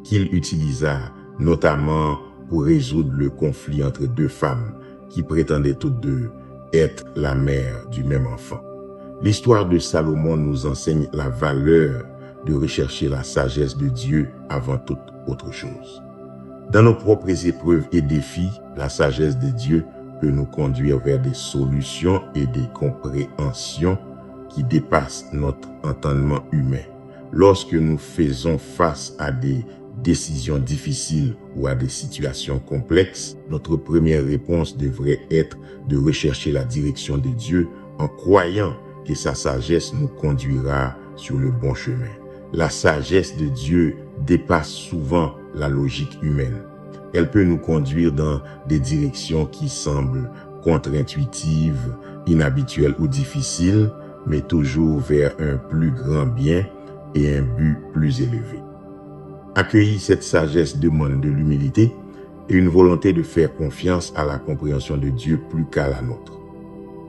qu'il utilisa notamment pour résoudre le conflit entre deux femmes qui prétendaient toutes deux être la mère du même enfant. L'histoire de Salomon nous enseigne la valeur de rechercher la sagesse de Dieu avant toute autre chose. Dans nos propres épreuves et défis, la sagesse de Dieu peut nous conduire vers des solutions et des compréhensions qui dépassent notre entendement humain. Lorsque nous faisons face à des décisions difficiles ou à des situations complexes, notre première réponse devrait être de rechercher la direction de Dieu en croyant que sa sagesse nous conduira sur le bon chemin. La sagesse de Dieu dépasse souvent la logique humaine. Elle peut nous conduire dans des directions qui semblent contre-intuitives, inhabituelles ou difficiles, mais toujours vers un plus grand bien et un but plus élevé. Accueillir cette sagesse demande de l'humilité et une volonté de faire confiance à la compréhension de Dieu plus qu'à la nôtre.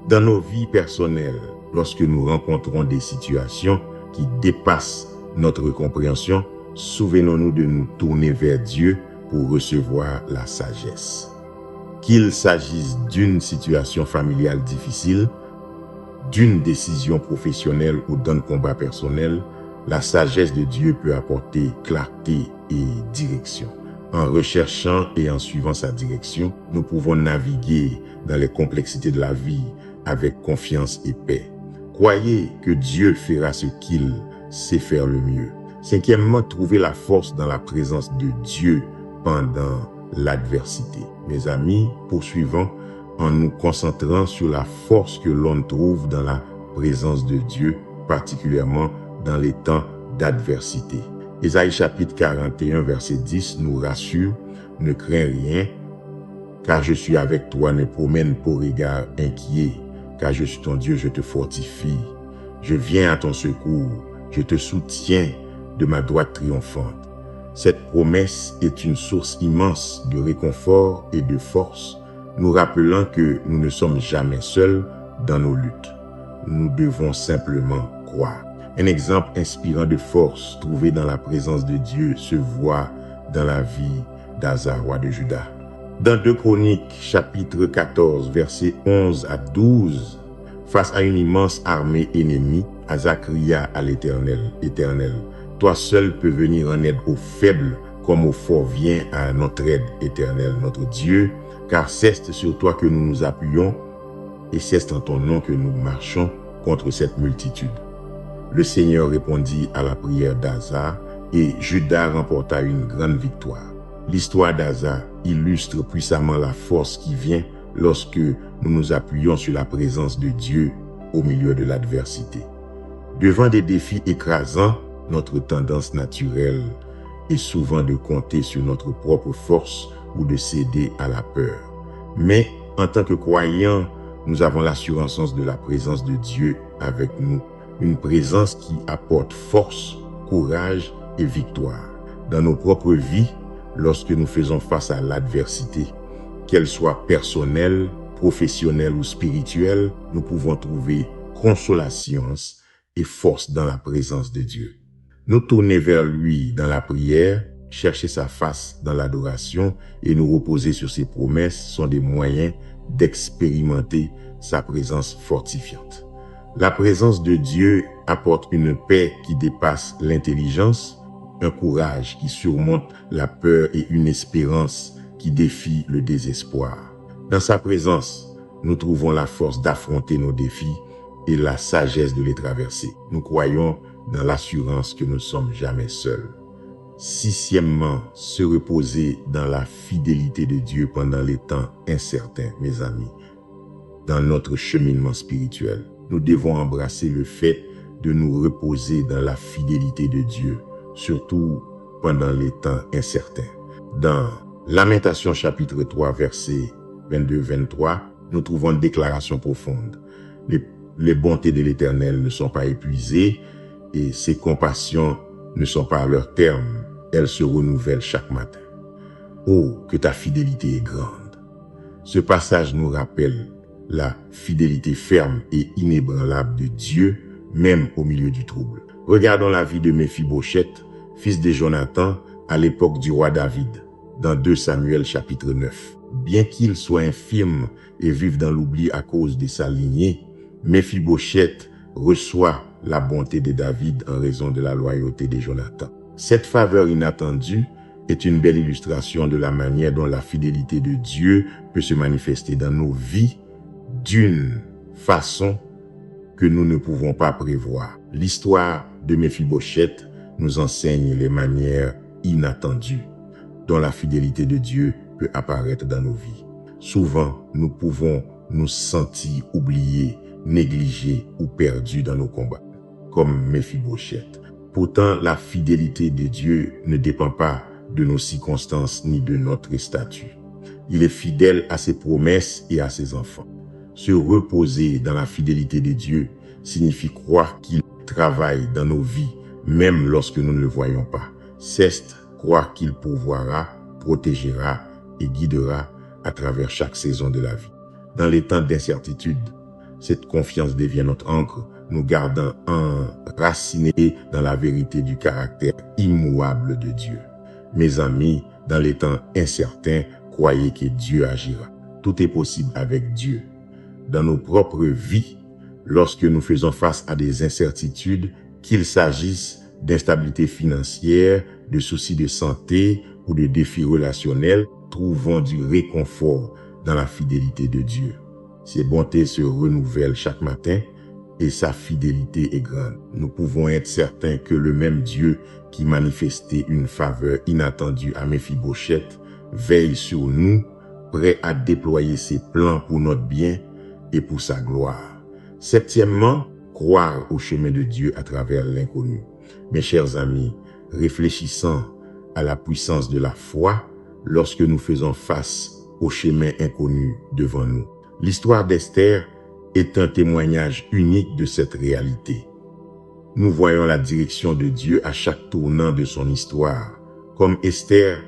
Dans nos vies personnelles, lorsque nous rencontrons des situations qui dépassent notre compréhension, souvenons-nous de nous tourner vers Dieu pour recevoir la sagesse. Qu'il s'agisse d'une situation familiale difficile, d'une décision professionnelle ou d'un combat personnel, la sagesse de Dieu peut apporter clarté et direction. En recherchant et en suivant sa direction, nous pouvons naviguer dans les complexités de la vie avec confiance et paix. Croyez que Dieu fera ce qu'il sait faire le mieux. Cinquièmement, trouver la force dans la présence de Dieu pendant l'adversité. Mes amis, poursuivons en nous concentrant sur la force que l'on trouve dans la présence de Dieu, particulièrement dans les temps d'adversité. Ésaïe chapitre 41, verset 10 nous rassure, « Ne crains rien, car je suis avec toi, ne promène pas regard inquiet, car je suis ton Dieu, je te fortifie. Je viens à ton secours, je te soutiens de ma droite triomphante. » Cette promesse est une source immense de réconfort et de force, nous rappelant que nous ne sommes jamais seuls dans nos luttes. Nous devons simplement croire. Un exemple inspirant de force trouvé dans la présence de Dieu se voit dans la vie d'Asa, roi de Juda. Dans 2 Chroniques, chapitre 14, versets 11 à 12, face à une immense armée ennemie, Asa cria à l'Éternel, « Éternel, toi seul peux venir en aide aux faibles, comme aux forts viens à notre aide, Éternel, notre Dieu, car c'est sur toi que nous nous appuyons, et c'est en ton nom que nous marchons contre cette multitude. » Le Seigneur répondit à la prière d'Asa, et Juda remporta une grande victoire. L'histoire d'Asa illustre puissamment la force qui vient lorsque nous nous appuyons sur la présence de Dieu au milieu de l'adversité. Devant des défis écrasants, notre tendance naturelle est souvent de compter sur notre propre force ou de céder à la peur. Mais en tant que croyants, nous avons l'assurance de la présence de Dieu avec nous, une présence qui apporte force, courage et victoire. Dans nos propres vies, lorsque nous faisons face à l'adversité, qu'elle soit personnelle, professionnelle ou spirituelle, nous pouvons trouver consolation et force dans la présence de Dieu. Nous tourner vers lui dans la prière, chercher sa face dans l'adoration et nous reposer sur ses promesses sont des moyens d'expérimenter sa présence fortifiante. La présence de Dieu apporte une paix qui dépasse l'intelligence, un courage qui surmonte la peur et une espérance qui défie le désespoir. Dans sa présence, nous trouvons la force d'affronter nos défis et la sagesse de les traverser. Nous croyons dans l'assurance que nous ne sommes jamais seuls. Sixièmement, se reposer dans la fidélité de Dieu pendant les temps incertains, mes amis, dans notre cheminement spirituel. Nous devons embrasser le fait de nous reposer dans la fidélité de Dieu, surtout pendant les temps incertains. Dans Lamentation chapitre 3, versets 22-23, nous trouvons une déclaration profonde. Les bontés de l'Éternel ne sont pas épuisées et ses compassions ne sont pas à leur terme. Elles se renouvellent chaque matin. Oh, que ta fidélité est grande. Ce passage nous rappelle la fidélité ferme et inébranlable de Dieu, même au milieu du trouble. Regardons la vie de Méphibosheth, fils de Jonathan, à l'époque du roi David, dans 2 Samuel chapitre 9. Bien qu'il soit infirme et vive dans l'oubli à cause de sa lignée, Méphibosheth reçoit la bonté de David en raison de la loyauté de Jonathan. Cette faveur inattendue est une belle illustration de la manière dont la fidélité de Dieu peut se manifester dans nos vies d'une façon que nous ne pouvons pas prévoir. L'histoire de Méphibosheth nous enseigne les manières inattendues dont la fidélité de Dieu peut apparaître dans nos vies. Souvent, nous pouvons nous sentir oubliés, négligés ou perdus dans nos combats, comme Méphibosheth. Pourtant, la fidélité de Dieu ne dépend pas de nos circonstances ni de notre statut. Il est fidèle à ses promesses et à ses enfants. Se reposer dans la fidélité de Dieu signifie croire qu'il travaille dans nos vies, même lorsque nous ne le voyons pas. C'est croire qu'il pourvoira, protégera et guidera à travers chaque saison de la vie. Dans les temps d'incertitude, cette confiance devient notre ancre, nous gardant enracinés dans la vérité du caractère immuable de Dieu. Mes amis, dans les temps incertains, croyez que Dieu agira. Tout est possible avec Dieu. Dans nos propres vies, lorsque nous faisons face à des incertitudes, qu'il s'agisse d'instabilité financière, de soucis de santé ou de défis relationnels, trouvons du réconfort dans la fidélité de Dieu. Ses bontés se renouvellent chaque matin et sa fidélité est grande. Nous pouvons être certains que le même Dieu qui manifestait une faveur inattendue à Méphibosheth veille sur nous, prêt à déployer ses plans pour notre bien et pour sa gloire. Septièmement, croire au chemin de Dieu à travers l'inconnu. Mes chers amis, réfléchissant à la puissance de la foi lorsque nous faisons face au chemin inconnu devant nous. L'histoire d'Esther est un témoignage unique de cette réalité. Nous voyons la direction de Dieu à chaque tournant de son histoire. Comme Esther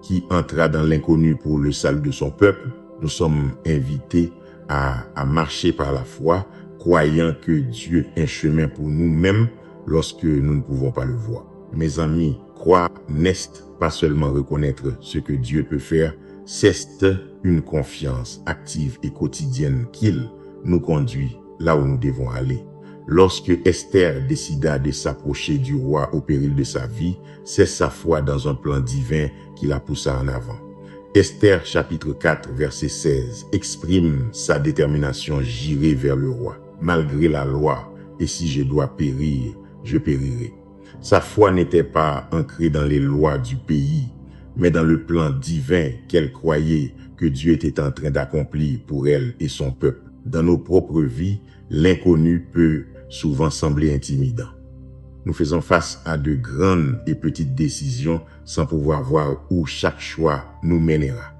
qui entra dans l'inconnu pour le salut de son peuple, nous sommes invités à marcher par la foi, croyant que Dieu est un chemin pour nous-mêmes lorsque nous ne pouvons pas le voir. Mes amis, croire n'est pas seulement reconnaître ce que Dieu peut faire, c'est une confiance active et quotidienne qu'il nous conduit là où nous devons aller. Lorsque Esther décida de s'approcher du roi au péril de sa vie, c'est sa foi dans un plan divin qui la poussa en avant. Esther chapitre 4 verset 16 exprime sa détermination, j'irai vers le roi, malgré la loi, et si je dois périr, je périrai. Sa foi n'était pas ancrée dans les lois du pays, mais dans le plan divin qu'elle croyait que Dieu était en train d'accomplir pour elle et son peuple. Dans nos propres vies, l'inconnu peut souvent sembler intimidant. Nous faisons face à de grandes et petites décisions sans pouvoir voir où chaque choix nous mènera.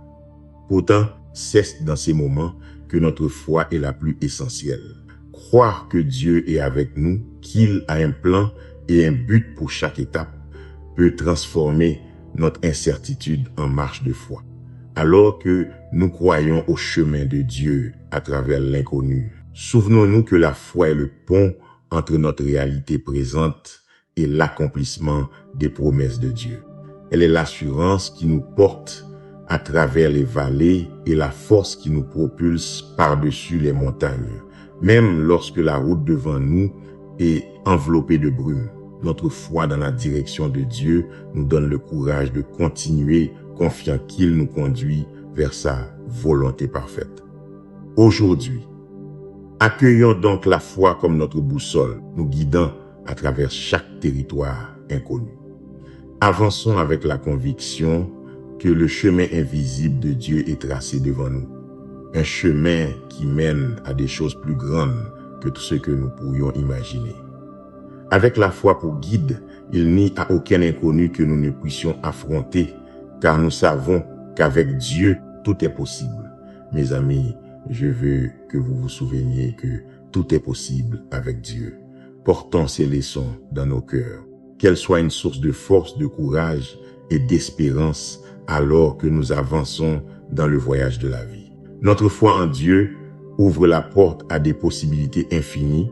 Pourtant, c'est dans ces moments que notre foi est la plus essentielle. Croire que Dieu est avec nous, qu'il a un plan et un but pour chaque étape, peut transformer notre incertitude en marche de foi. Alors que nous croyons au chemin de Dieu à travers l'inconnu, souvenons-nous que la foi est le pont entre notre réalité présente et l'accomplissement des promesses de Dieu. Elle est l'assurance qui nous porte à travers les vallées et la force qui nous propulse par-dessus les montagnes. Même lorsque la route devant nous est enveloppée de brume, notre foi dans la direction de Dieu nous donne le courage de continuer, confiant qu'il nous conduit vers sa volonté parfaite. Aujourd'hui, accueillons donc la foi comme notre boussole, nous guidant à travers chaque territoire inconnu. Avançons avec la conviction que le chemin invisible de Dieu est tracé devant nous. Un chemin qui mène à des choses plus grandes que tout ce que nous pourrions imaginer. Avec la foi pour guide, il n'y a aucun inconnu que nous ne puissions affronter, car nous savons qu'avec Dieu, tout est possible. Mes amis, je veux que vous vous souveniez que tout est possible avec Dieu. Portons ces leçons dans nos cœurs. Qu'elles soient une source de force, de courage et d'espérance alors que nous avançons dans le voyage de la vie. Notre foi en Dieu ouvre la porte à des possibilités infinies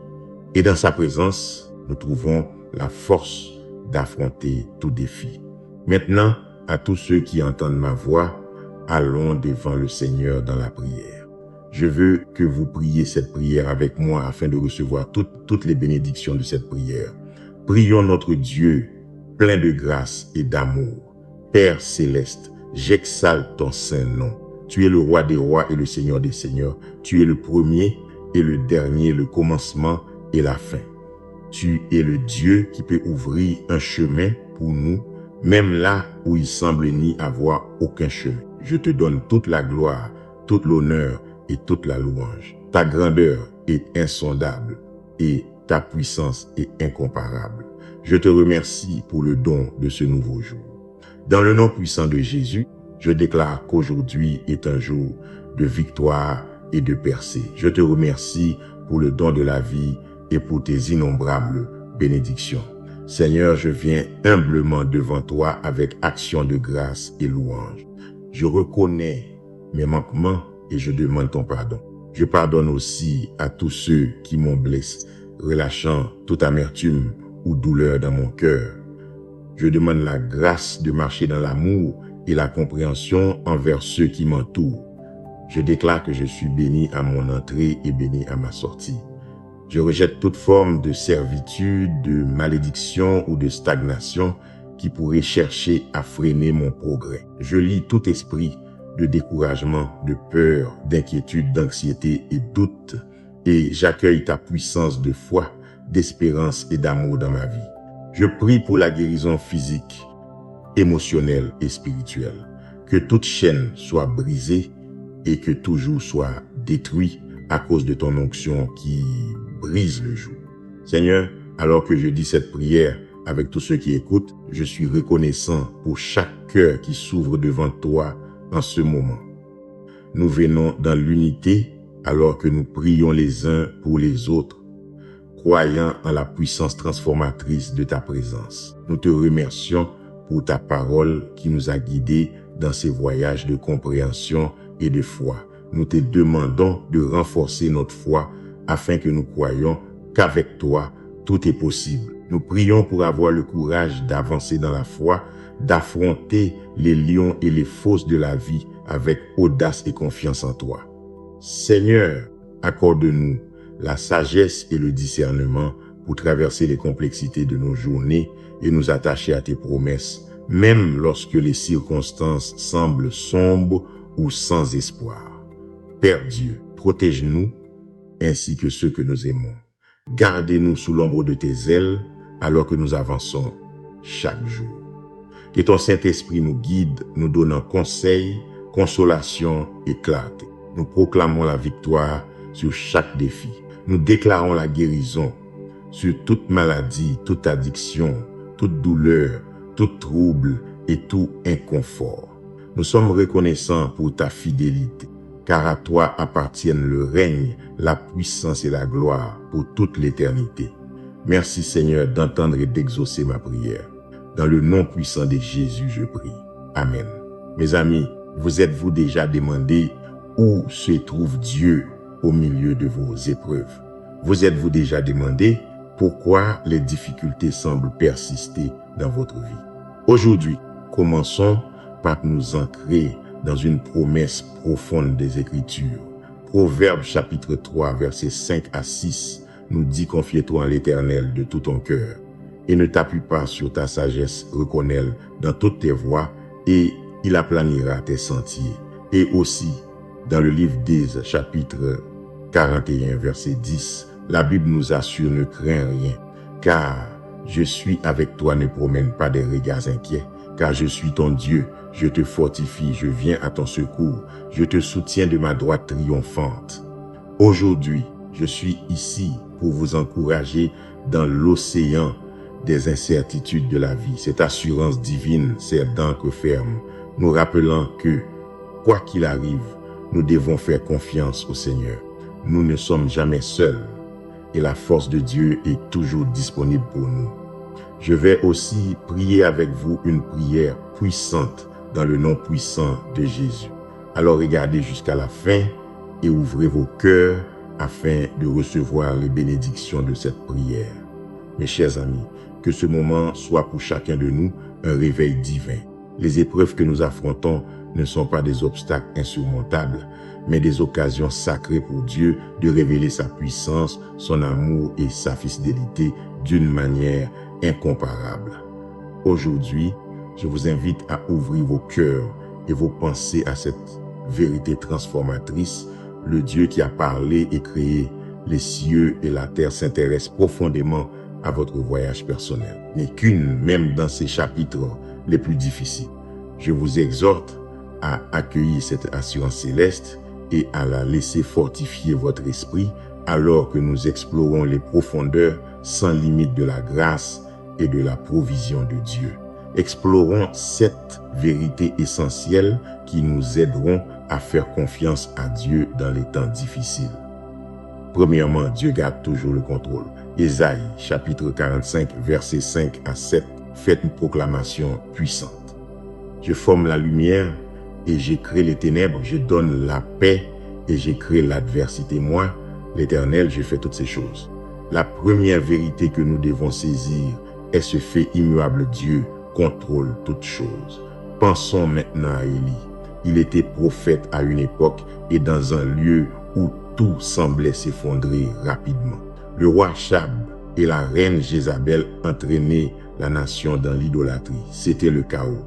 et dans sa présence, nous trouvons la force d'affronter tout défi. Maintenant, à tous ceux qui entendent ma voix, allons devant le Seigneur dans la prière. Je veux que vous priez cette prière avec moi afin de recevoir toutes les bénédictions de cette prière. Prions notre Dieu, plein de grâce et d'amour. Père céleste, j'exalte ton saint nom. Tu es le roi des rois et le Seigneur des seigneurs. Tu es le premier et le dernier, le commencement et la fin. Tu es le Dieu qui peut ouvrir un chemin pour nous, même là où il semble n'y avoir aucun chemin. Je te donne toute la gloire, toute l'honneur et toute la louange. Ta grandeur est insondable et ta puissance est incomparable. Je te remercie pour le don de ce nouveau jour. Dans le nom puissant de Jésus, je déclare qu'aujourd'hui est un jour de victoire et de percée. Je te remercie pour le don de la vie et pour tes innombrables bénédictions. Seigneur, je viens humblement devant toi avec action de grâce et louange. Je reconnais mes manquements et je demande ton pardon. Je pardonne aussi à tous ceux qui m'ont blessé, relâchant toute amertume ou douleur dans mon cœur. Je demande la grâce de marcher dans l'amour et la compréhension envers ceux qui m'entourent. Je déclare que je suis béni à mon entrée et béni à ma sortie. Je rejette toute forme de servitude, de malédiction ou de stagnation qui pourrait chercher à freiner mon progrès. Je lie tout esprit de découragement, de peur, d'inquiétude, d'anxiété et doute et j'accueille ta puissance de foi, d'espérance et d'amour dans ma vie. Je prie pour la guérison physique, émotionnelle et spirituelle. Que toute chaîne soit brisée et que tout joug soit détruit à cause de ton onction qui brise le joug. Seigneur, alors que je dis cette prière avec tous ceux qui écoutent, je suis reconnaissant pour chaque cœur qui s'ouvre devant toi en ce moment. Nous venons dans l'unité alors que nous prions les uns pour les autres, croyant en la puissance transformatrice de ta présence. Nous te remercions pour ta parole qui nous a guidés dans ces voyages de compréhension et de foi. Nous te demandons de renforcer notre foi afin que nous croyions qu'avec toi, tout est possible. Nous prions pour avoir le courage d'avancer dans la foi, d'affronter les lions et les fosses de la vie avec audace et confiance en toi. Seigneur, accorde-nous la sagesse et le discernement pour traverser les complexités de nos journées et nous attacher à tes promesses, même lorsque les circonstances semblent sombres ou sans espoir. Père Dieu, protège-nous ainsi que ceux que nous aimons. Gardez-nous sous l'ombre de tes ailes alors que nous avançons chaque jour. Que ton Saint-Esprit nous guide, nous donnant conseil, consolation et clarté. Nous proclamons la victoire sur chaque défi. Nous déclarons la guérison sur toute maladie, toute addiction, toute douleur, tout trouble et tout inconfort. Nous sommes reconnaissants pour ta fidélité, car à toi appartiennent le règne, la puissance et la gloire pour toute l'éternité. Merci Seigneur d'entendre et d'exaucer ma prière. Dans le nom puissant de Jésus, je prie. Amen. Mes amis, vous êtes-vous déjà demandé où se trouve Dieu au milieu de vos épreuves? Vous êtes-vous déjà demandé pourquoi les difficultés semblent persister dans votre vie? Aujourd'hui, commençons par nous ancrer dans une promesse profonde des Écritures. Proverbe chapitre 3, versets 5 à 6 nous dit: confie-toi en l'Éternel de tout ton cœur et ne t'appuie pas sur ta sagesse, reconnais-le dans toutes tes voies et il aplanira tes sentiers. Et aussi, dans le livre d'Èse, chapitre 41, verset 10, la Bible nous assure: ne crains rien, car Je suis avec toi, ne promène pas des regards inquiets, car je suis ton Dieu, je te fortifie, je viens à ton secours, je te soutiens de ma droite triomphante. Aujourd'hui, je suis ici pour vous encourager dans l'océan des incertitudes de la vie. Cette assurance divine sert d'encre ferme, nous rappelant que, quoi qu'il arrive, nous devons faire confiance au Seigneur. Nous ne sommes jamais seuls et la force de Dieu est toujours disponible pour nous. Je vais aussi prier avec vous une prière puissante dans le nom puissant de Jésus. Alors regardez jusqu'à la fin et ouvrez vos cœurs afin de recevoir les bénédictions de cette prière. Mes chers amis, que ce moment soit pour chacun de nous un réveil divin. Les épreuves que nous affrontons ne sont pas des obstacles insurmontables, mais des occasions sacrées pour Dieu de révéler sa puissance, son amour et sa fidélité d'une manière incomparable. Aujourd'hui, je vous invite à ouvrir vos cœurs et vos pensées à cette vérité transformatrice. Le Dieu qui a parlé et créé les cieux et la terre s'intéresse profondément à votre voyage personnel. N'est qu'une, même dans ces chapitres les plus difficiles. Je vous exhorte à accueillir cette assurance céleste et à la laisser fortifier votre esprit alors que nous explorons les profondeurs sans limite de la grâce et de la provision de Dieu. Explorons cette vérité essentielle qui nous aideront à faire confiance à Dieu dans les temps difficiles. Premièrement, Dieu garde toujours le contrôle. Ésaïe, chapitre 45, versets 5 à 7, fait une proclamation puissante. Je forme la lumière et j'ai créé les ténèbres, je donne la paix et j'ai créé l'adversité. Moi, l'Éternel, je fais toutes ces choses. La première vérité que nous devons saisir est ce fait immuable: Dieu contrôle toutes choses. Pensons maintenant à Élie. Il était prophète à une époque et dans un lieu où tout semblait s'effondrer rapidement. Le roi Achab et la reine Jézabel entraînaient la nation dans l'idolâtrie. C'était le chaos.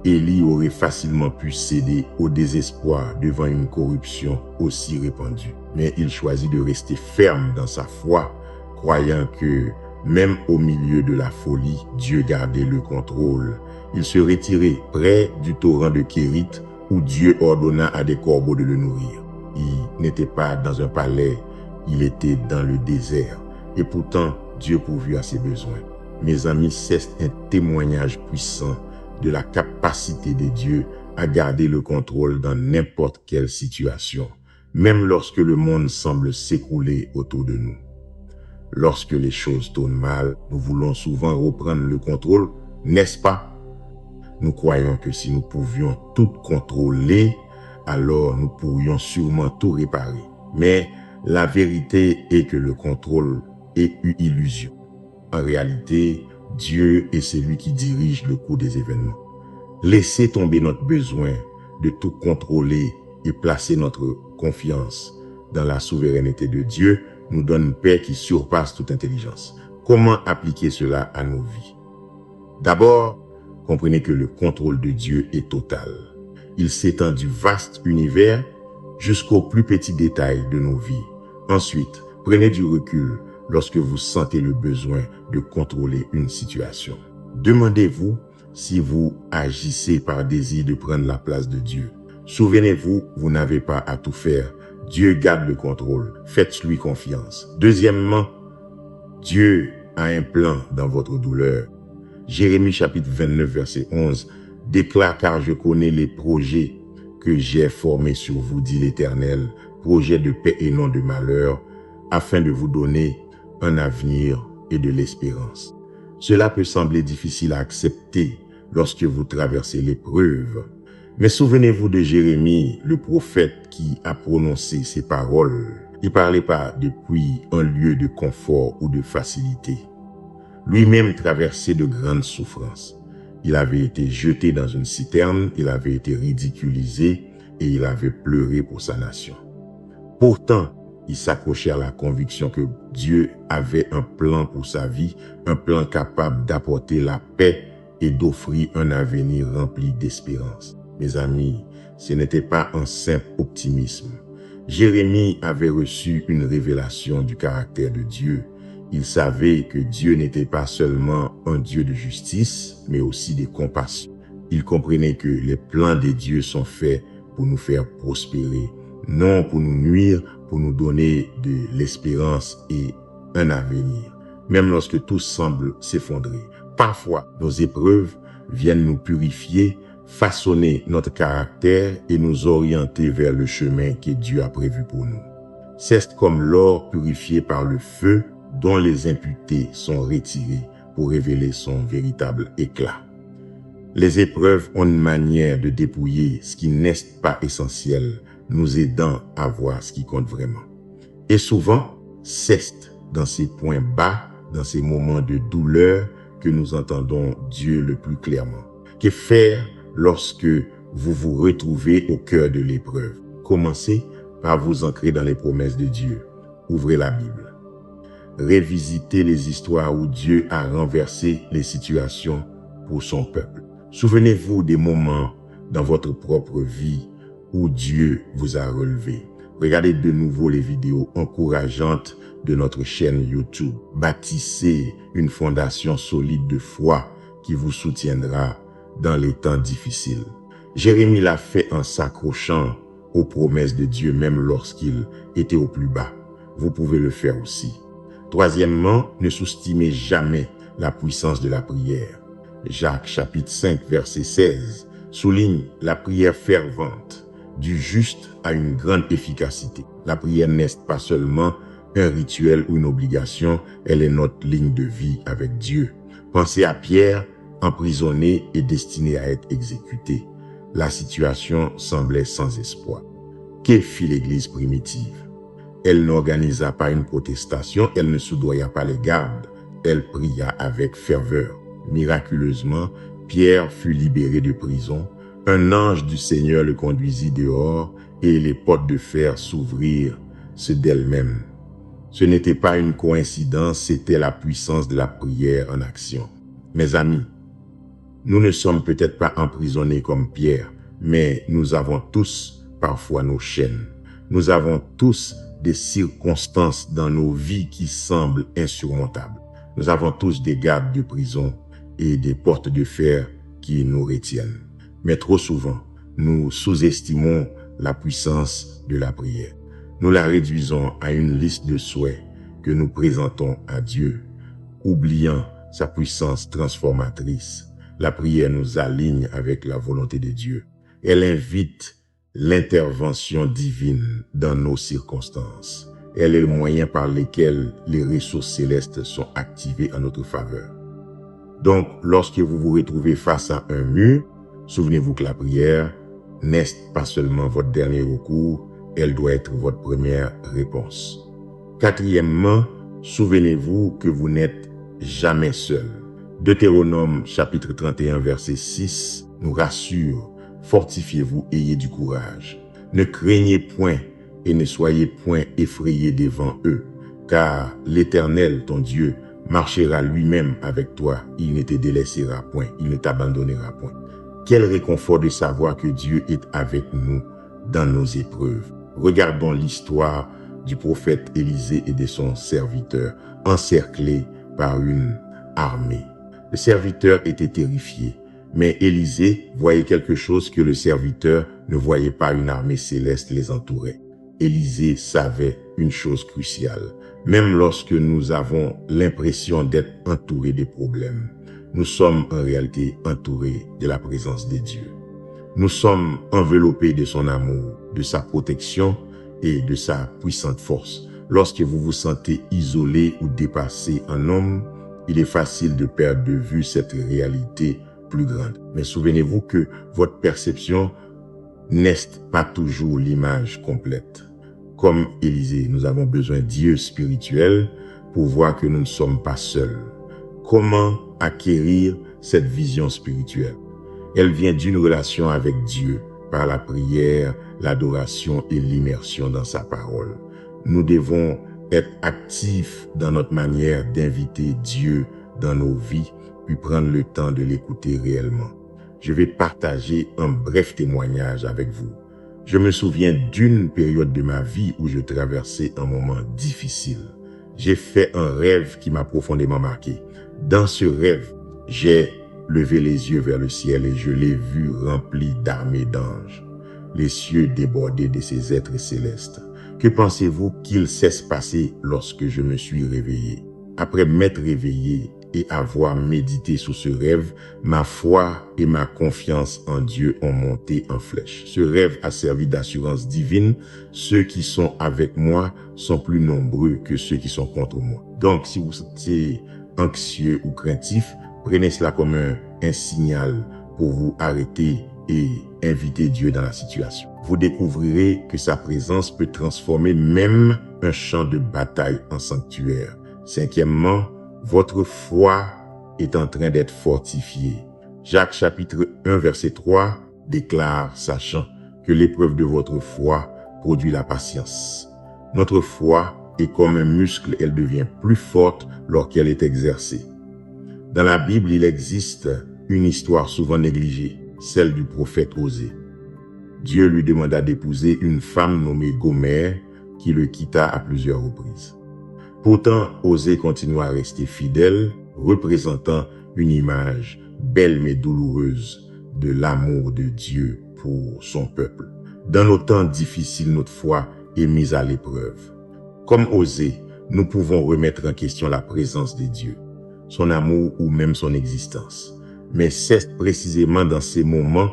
Élie aurait facilement pu céder au désespoir devant une corruption aussi répandue. Mais il choisit de rester ferme dans sa foi, croyant que même au milieu de la folie, Dieu gardait le contrôle. Il se retirait près du torrent de Kérit où Dieu ordonna à des corbeaux de le nourrir. Il n'était pas dans un palais, il était dans le désert. Et pourtant, Dieu pourvut à ses besoins. Mes amis, c'est un témoignage puissant de la capacité de Dieu à garder le contrôle dans n'importe quelle situation, même lorsque le monde semble s'écrouler autour de nous. Lorsque les choses tournent mal, nous voulons souvent reprendre le contrôle, n'est-ce pas? Nous croyons que si nous pouvions tout contrôler, alors nous pourrions sûrement tout réparer. Mais la vérité est que le contrôle est une illusion. En réalité, Dieu est celui qui dirige le cours des événements. Laissez tomber notre besoin de tout contrôler et placer notre confiance dans la souveraineté de Dieu nous donne une paix qui surpasse toute intelligence. Comment appliquer cela à nos vies? D'abord, comprenez que le contrôle de Dieu est total. Il s'étend du vaste univers jusqu'aux plus petits détails de nos vies. Ensuite, prenez du recul lorsque vous sentez le besoin de contrôler une situation. Demandez-vous si vous agissez par désir de prendre la place de Dieu. Souvenez-vous, vous n'avez pas à tout faire. Dieu garde le contrôle. Faites-lui confiance. Deuxièmement, Dieu a un plan dans votre douleur. Jérémie chapitre 29 verset 11 déclare: car je connais les projets que j'ai formés sur vous, dit l'Éternel, projets de paix et non de malheur, afin de vous donner un avenir et de l'espérance. Cela peut sembler difficile à accepter lorsque vous traversez l'épreuve. Mais souvenez-vous de Jérémie, le prophète qui a prononcé ces paroles. Il parlait pas depuis un lieu de confort ou de facilité. Lui-même traversait de grandes souffrances. Il avait été jeté dans une citerne, il avait été ridiculisé et il avait pleuré pour sa nation. Pourtant, il s'accrochait à la conviction que Dieu avait un plan pour sa vie, un plan capable d'apporter la paix et d'offrir un avenir rempli d'espérance. Mes amis, ce n'était pas un simple optimisme. Jérémie avait reçu une révélation du caractère de Dieu. Ils savaient que Dieu n'était pas seulement un Dieu de justice, mais aussi de compassion. Ils comprenaient que les plans de Dieu sont faits pour nous faire prospérer, non pour nous nuire, pour nous donner de l'espérance et un avenir, même lorsque tout semble s'effondrer. Parfois, nos épreuves viennent nous purifier, façonner notre caractère et nous orienter vers le chemin que Dieu a prévu pour nous. C'est comme l'or purifié par le feu dont les impuretés sont retirées pour révéler son véritable éclat. Les épreuves ont une manière de dépouiller ce qui n'est pas essentiel, nous aidant à voir ce qui compte vraiment. Et souvent, c'est dans ces points bas, dans ces moments de douleur, que nous entendons Dieu le plus clairement. Que faire lorsque vous vous retrouvez au cœur de l'épreuve? Commencez par vous ancrer dans les promesses de Dieu. Ouvrez la Bible. Révisitez les histoires où Dieu a renversé les situations pour son peuple. Souvenez-vous des moments dans votre propre vie où Dieu vous a relevé. Regardez de nouveau les vidéos encourageantes de notre chaîne YouTube. Bâtissez une fondation solide de foi qui vous soutiendra dans les temps difficiles. Jérémie l'a fait en s'accrochant aux promesses de Dieu même lorsqu'il était au plus bas. Vous pouvez le faire aussi. Troisièmement, ne sous-estimez jamais la puissance de la prière. Jacques chapitre 5 verset 16 souligne la prière fervente du juste a une grande efficacité. La prière n'est pas seulement un rituel ou une obligation, elle est notre ligne de vie avec Dieu. Pensez à Pierre, emprisonné et destiné à être exécuté. La situation semblait sans espoir. Que fit l'Église primitive? Elle n'organisa pas une protestation, elle ne soudoya pas les gardes, elle pria avec ferveur. Miraculeusement, Pierre fut libéré de prison. Un ange du Seigneur le conduisit dehors et les portes de fer s'ouvrirent d'elles-mêmes. Ce n'était pas une coïncidence, c'était la puissance de la prière en action. Mes amis, nous ne sommes peut-être pas emprisonnés comme Pierre, mais nous avons tous parfois nos chaînes. Nous avons tous des circonstances dans nos vies qui semblent insurmontables. Nous avons tous des gardes de prison et des portes de fer qui nous retiennent. Mais trop souvent, nous sous-estimons la puissance de la prière. Nous la réduisons à une liste de souhaits que nous présentons à Dieu, oubliant sa puissance transformatrice. La prière nous aligne avec la volonté de Dieu. Elle invite l'intervention divine dans nos circonstances. Elle est le moyen par lequel les ressources célestes sont activées en notre faveur. Donc, lorsque vous vous retrouvez face à un mur, souvenez-vous que la prière n'est pas seulement votre dernier recours, elle doit être votre première réponse. Quatrièmement, souvenez-vous que vous n'êtes jamais seul. Deutéronome chapitre 31 verset 6 nous rassure: fortifiez-vous, ayez du courage. Ne craignez point et ne soyez point effrayés devant eux, car l'Éternel, ton Dieu, marchera lui-même avec toi, il ne te délaissera point, il ne t'abandonnera point. Quel réconfort de savoir que Dieu est avec nous dans nos épreuves. Regardons l'histoire du prophète Élisée et de son serviteur, encerclés par une armée. Le serviteur était terrifié, mais Élisée voyait quelque chose que le serviteur ne voyait pas, une armée céleste les entourait. Élisée savait une chose cruciale: même lorsque nous avons l'impression d'être entourés des problèmes, nous sommes en réalité entourés de la présence de Dieu. Nous sommes enveloppés de son amour, de sa protection et de sa puissante force. Lorsque vous vous sentez isolé ou dépassé en homme, il est facile de perdre de vue cette réalité plus grande. Mais souvenez-vous que votre perception n'est pas toujours l'image complète. Comme Élisée, nous avons besoin d'yeux spirituels pour voir que nous ne sommes pas seuls. Comment acquérir cette vision spirituelle? Elle vient d'une relation avec Dieu, par la prière, l'adoration et l'immersion dans sa parole. Nous devons être actifs dans notre manière d'inviter Dieu dans nos vies, puis prendre le temps de l'écouter réellement. Je vais partager un bref témoignage avec vous. Je me souviens d'une période de ma vie où je traversais un moment difficile. j'ai fait un rêve qui m'a profondément marqué. Dans ce rêve, j'ai levé les yeux vers le ciel et je l'ai vu rempli d'armées d'anges, les cieux débordés de ces êtres célestes. Que pensez-vous qu'il s'est passé lorsque je me suis réveillé? Après m'être réveillé et avoir médité sur ce rêve, ma foi et ma confiance en Dieu ont monté en flèche. Ce rêve a servi d'assurance divine. Ceux qui sont avec moi sont plus nombreux que ceux qui sont contre moi. Donc, si vous êtes anxieux ou craintif, prenez cela comme un signal pour vous arrêter et inviter Dieu dans la situation. Vous découvrirez que sa présence peut transformer même un champ de bataille en sanctuaire. Cinquièmement, votre foi est en train d'être fortifiée. Jacques chapitre 1 verset 3 déclare, sachant que l'épreuve de votre foi produit la patience. Notre foi est comme un muscle, elle devient plus forte lorsqu'elle est exercée. Dans la Bible, il existe une histoire souvent négligée, celle du prophète Osée. Dieu lui demanda d'épouser une femme nommée Gomère qui le quitta à plusieurs reprises. Pourtant, Osée continua à rester fidèle, représentant une image belle mais douloureuse de l'amour de Dieu pour son peuple. Dans nos temps difficiles, notre foi est mise à l'épreuve. Comme Osée, nous pouvons remettre en question la présence de Dieu, son amour ou même son existence. Mais c'est précisément dans ces moments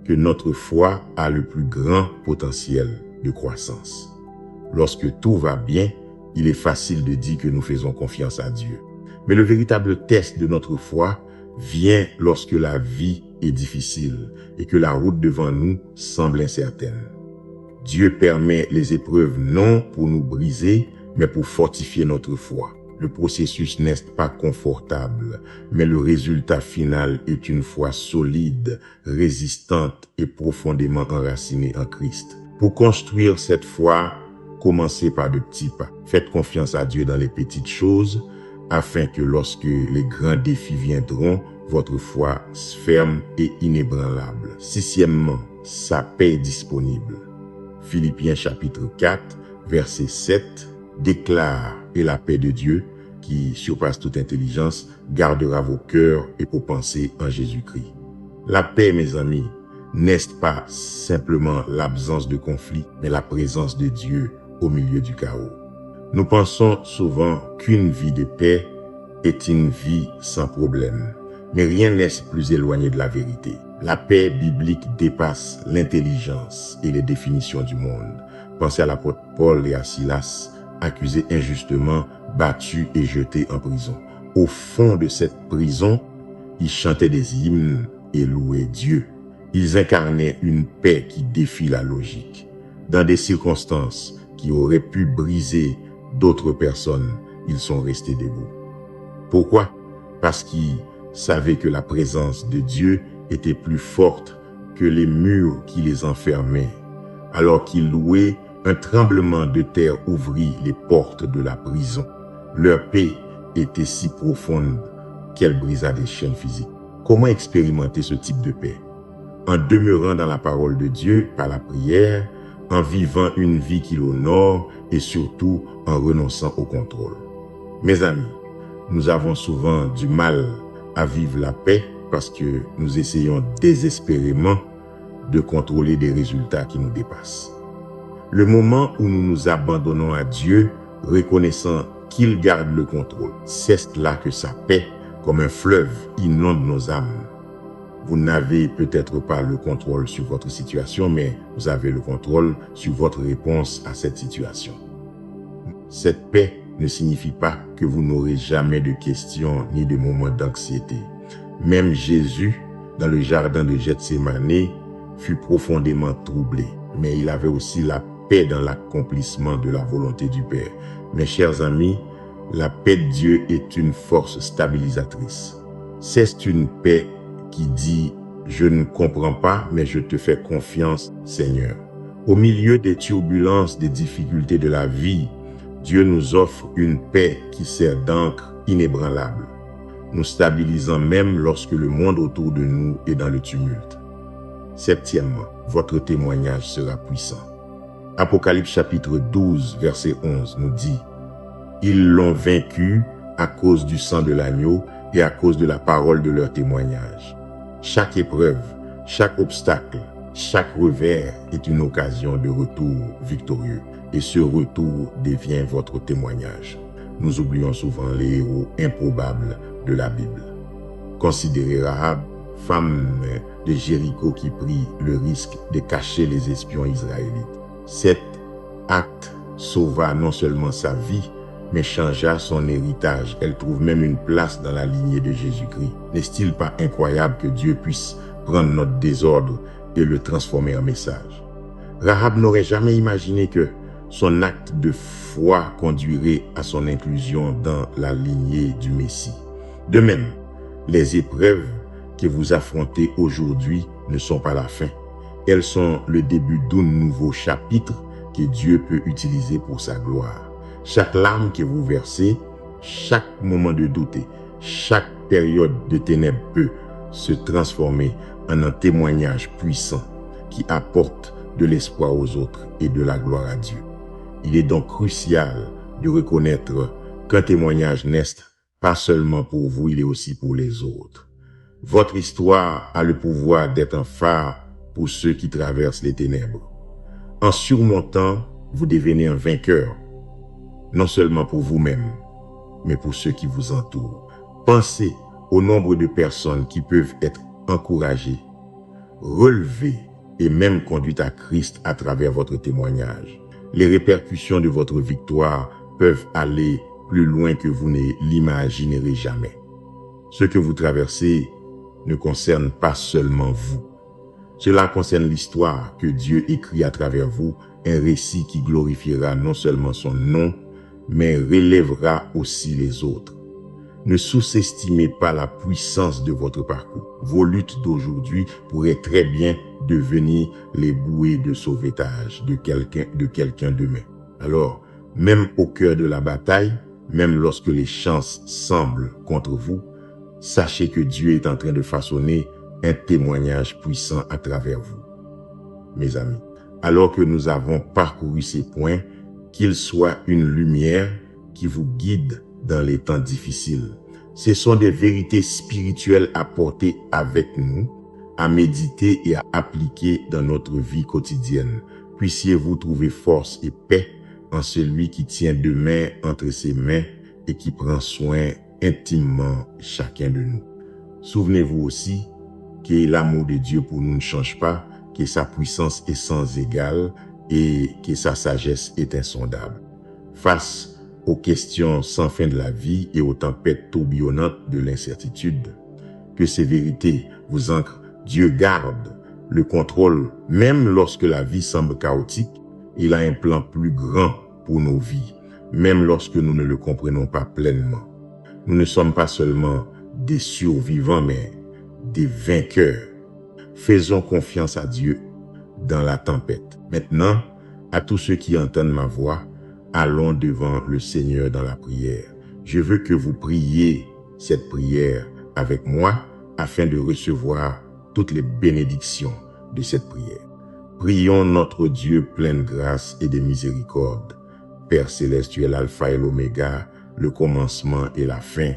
que notre foi a le plus grand potentiel de croissance. Lorsque tout va bien, il est facile de dire que nous faisons confiance à Dieu. Mais le véritable test de notre foi vient lorsque la vie est difficile et que la route devant nous semble incertaine. Dieu permet les épreuves non pour nous briser, mais pour fortifier notre foi. Le processus n'est pas confortable, mais le résultat final est une foi solide, résistante et profondément enracinée en Christ. Pour construire cette foi, commencez par de petits pas. Faites confiance à Dieu dans les petites choses, afin que lorsque les grands défis viendront, votre foi ferme et inébranlable. Sixièmement, sa paix est disponible. Philippiens chapitre 4, verset 7 déclare « Et la paix de Dieu, qui surpasse toute intelligence, gardera vos cœurs et vos pensées en Jésus-Christ. » La paix, mes amis, n'est pas simplement l'absence de conflit, mais la présence de Dieu au milieu du chaos. Nous pensons souvent qu'une vie de paix est une vie sans problème, mais rien n'est plus éloigné de la vérité. La paix biblique dépasse l'intelligence et les définitions du monde. Pensez à l'apôtre Paul et à Silas, accusés injustement, battus et jetés en prison. Au fond de cette prison, ils chantaient des hymnes et louaient Dieu. Ils incarnaient une paix qui défie la logique. Dans des circonstances qui auraient pu briser d'autres personnes, ils sont restés debout. Pourquoi? Parce qu'ils savaient que la présence de Dieu était plus forte que les murs qui les enfermaient. Alors qu'ils louaient, un tremblement de terre ouvrit les portes de la prison. Leur paix était si profonde qu'elle brisa des chaînes physiques. Comment expérimenter ce type de paix? En demeurant dans la parole de Dieu par la prière, en vivant une vie qui l'honore et surtout en renonçant au contrôle. Mes amis, nous avons souvent du mal à vivre la paix parce que nous essayons désespérément de contrôler des résultats qui nous dépassent. Le moment où nous nous abandonnons à Dieu, reconnaissant qu'il garde le contrôle, c'est là que sa paix, comme un fleuve, inonde nos âmes. Vous n'avez peut-être pas le contrôle sur votre situation, mais vous avez le contrôle sur votre réponse à cette situation. Cette paix ne signifie pas que vous n'aurez jamais de questions ni de moments d'anxiété. Même Jésus, dans le jardin de Gethsémani, fut profondément troublé, mais il avait aussi la paix dans l'accomplissement de la volonté du Père. Mes chers amis, la paix de Dieu est une force stabilisatrice. C'est une paix qui dit « Je ne comprends pas, mais je te fais confiance, Seigneur ». Au milieu des turbulences, des difficultés de la vie, Dieu nous offre une paix qui sert d'encre inébranlable, nous stabilisant même lorsque le monde autour de nous est dans le tumulte. Septièmement, votre témoignage sera puissant. Apocalypse chapitre 12, verset 11 nous dit « Ils l'ont vaincu à cause du sang de l'agneau et à cause de la parole de leur témoignage. Chaque épreuve, chaque obstacle, chaque revers est une occasion de retour victorieux. Et ce retour devient votre témoignage. Nous oublions souvent les héros improbables de la Bible. Considérez Rahab, femme de Jéricho qui prit le risque de cacher les espions israélites. Cet acte sauva non seulement sa vie, mais changea son héritage. Elle trouve même une place dans la lignée de Jésus-Christ. N'est-il pas incroyable que Dieu puisse prendre notre désordre et le transformer en message? Rahab n'aurait jamais imaginé que son acte de foi conduirait à son inclusion dans la lignée du Messie. De même, les épreuves que vous affrontez aujourd'hui ne sont pas la fin. Elles sont le début d'un nouveau chapitre que Dieu peut utiliser pour sa gloire. Chaque larme que vous versez, chaque moment de doute, chaque période de ténèbres peut se transformer en un témoignage puissant qui apporte de l'espoir aux autres et de la gloire à Dieu. Il est donc crucial de reconnaître qu'un témoignage n'est pas seulement pour vous, il est aussi pour les autres. Votre histoire a le pouvoir d'être un phare pour ceux qui traversent les ténèbres. En surmontant, vous devenez un vainqueur, non seulement pour vous-même, mais pour ceux qui vous entourent. Pensez au nombre de personnes qui peuvent être encouragées, relevées et même conduites à Christ à travers votre témoignage. Les répercussions de votre victoire peuvent aller plus loin que vous ne l'imaginerez jamais. Ce que vous traversez ne concerne pas seulement vous. Cela concerne l'histoire que Dieu écrit à travers vous, un récit qui glorifiera non seulement son nom, mais relèvera aussi les autres. Ne sous-estimez pas la puissance de votre parcours. Vos luttes d'aujourd'hui pourraient très bien devenir les bouées de sauvetage de quelqu'un demain. Alors, même au cœur de la bataille, même lorsque les chances semblent contre vous, sachez que Dieu est en train de façonner un témoignage puissant à travers vous. Mes amis, alors que nous avons parcouru ces points, qu'ils soient une lumière qui vous guide dans les temps difficiles. Ce sont des vérités spirituelles à porter avec nous, à méditer et à appliquer dans notre vie quotidienne. Puissiez-vous trouver force et paix en celui qui tient deux mains entre ses mains et qui prend soin intimement chacun de nous. Souvenez-vous aussi que l'amour de Dieu pour nous ne change pas, que sa puissance est sans égale et que sa sagesse est insondable. Face aux questions sans fin de la vie et aux tempêtes tourbillonnantes de l'incertitude, que ces vérités vous ancrent. Dieu garde le contrôle même lorsque la vie semble chaotique. Il a un plan plus grand pour nos vies, même lorsque nous ne le comprenons pas pleinement. Nous ne sommes pas seulement des survivants, mais des vainqueurs. Faisons confiance à Dieu dans la tempête. Maintenant, à tous ceux qui entendent ma voix, allons devant le Seigneur dans la prière. Je veux que vous priez cette prière avec moi afin de recevoir toutes les bénédictions de cette prière. Prions notre Dieu plein de grâce et de miséricorde. Père céleste, tu es l'alpha et l'oméga, le commencement et la fin.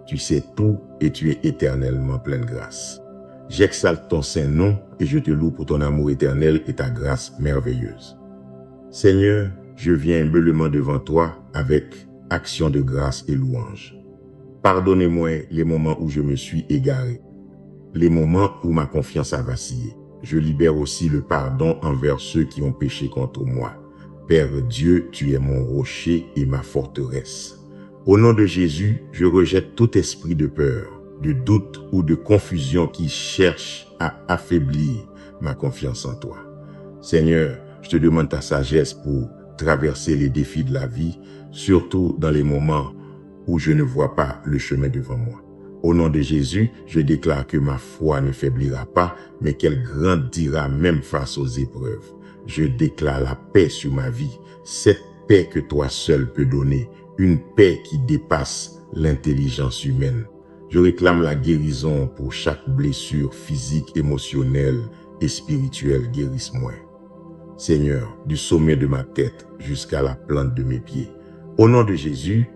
Tu sais tout et tu es éternellement plein de grâce. J'exalte ton saint nom et je te loue pour ton amour éternel et ta grâce merveilleuse. Seigneur, je viens humblement devant toi avec action de grâce et louange. Pardonnez-moi les moments où je me suis égaré, les moments où ma confiance a vacillé. Je libère aussi le pardon envers ceux qui ont péché contre moi. Père Dieu, tu es mon rocher et ma forteresse. Au nom de Jésus, je rejette tout esprit de peur, de doute ou de confusion qui cherche à affaiblir ma confiance en toi. Seigneur, je te demande ta sagesse pour traverser les défis de la vie, surtout dans les moments où je ne vois pas le chemin devant moi. Au nom de Jésus, je déclare que ma foi ne faiblira pas, mais qu'elle grandira même face aux épreuves. Je déclare la paix sur ma vie, cette paix que toi seul peux donner, une paix qui dépasse l'intelligence humaine. Je réclame la guérison pour chaque blessure physique, émotionnelle et spirituelle. Guérisse-moi. Seigneur, du sommet de ma tête jusqu'à la plante de mes pieds, Au nom de Jésus,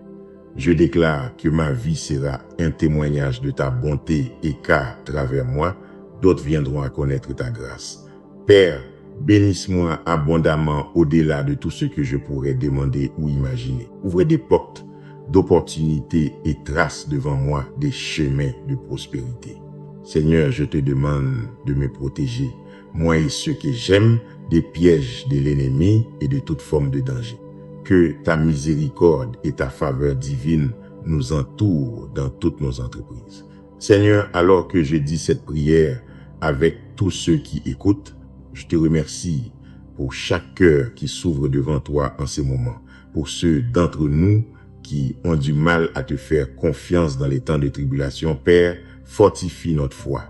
je déclare que ma vie sera un témoignage de ta bonté et qu'à travers moi, d'autres viendront à connaître ta grâce. Père, bénisse-moi abondamment au-delà de tout ce que je pourrais demander ou imaginer. Ouvrez des portes d'opportunités et trace devant moi des chemins de prospérité. Seigneur, je te demande de me protéger, moi et ceux que j'aime, des pièges de l'ennemi et de toute forme de danger. Que ta miséricorde et ta faveur divine nous entourent dans toutes nos entreprises. Seigneur, alors que je dis cette prière avec tous ceux qui écoutent, je te remercie pour chaque cœur qui s'ouvre devant toi en ces moments, pour ceux d'entre nous qui ont du mal à te faire confiance dans les temps de tribulation. Père, fortifie notre foi.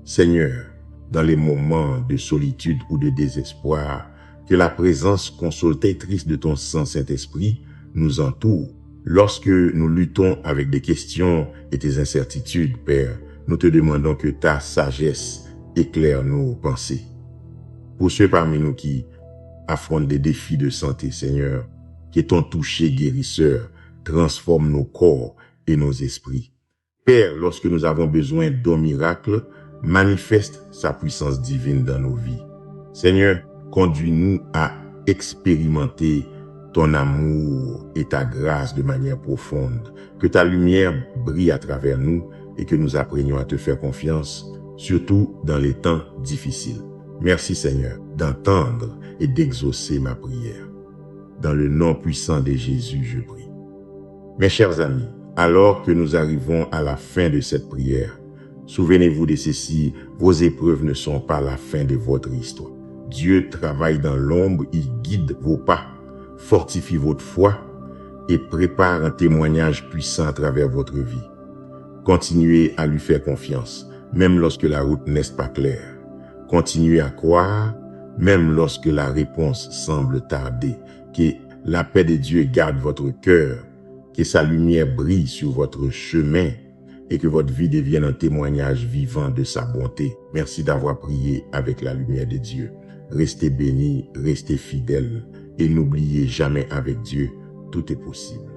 Seigneur, dans les moments de solitude ou de désespoir, que la présence consolatrice de ton Saint-Esprit nous entoure. Lorsque nous luttons avec des questions et des incertitudes, Père, nous te demandons que ta sagesse éclaire nos pensées. Pour ceux parmi nous qui affrontent des défis de santé, Seigneur, que ton toucher guérisseur transforme nos corps et nos esprits. Père, lorsque nous avons besoin d'un miracle, manifeste sa puissance divine dans nos vies. Seigneur, conduis-nous à expérimenter ton amour et ta grâce de manière profonde. Que ta lumière brille à travers nous et que nous apprenions à te faire confiance, surtout dans les temps difficiles. Merci Seigneur d'entendre et d'exaucer ma prière. Dans le nom puissant de Jésus, je prie. Mes chers amis, alors que nous arrivons à la fin de cette prière, souvenez-vous de ceci, vos épreuves ne sont pas la fin de votre histoire. Dieu travaille dans l'ombre, il guide vos pas, fortifie votre foi et prépare un témoignage puissant à travers votre vie. Continuez à lui faire confiance, même lorsque la route n'est pas claire. Continuez à croire, même lorsque la réponse semble tarder. Que la paix de Dieu garde votre cœur, que sa lumière brille sur votre chemin et que votre vie devienne un témoignage vivant de sa bonté. Merci d'avoir prié avec la lumière de Dieu. Restez bénis, restez fidèles et n'oubliez jamais avec Dieu, tout est possible.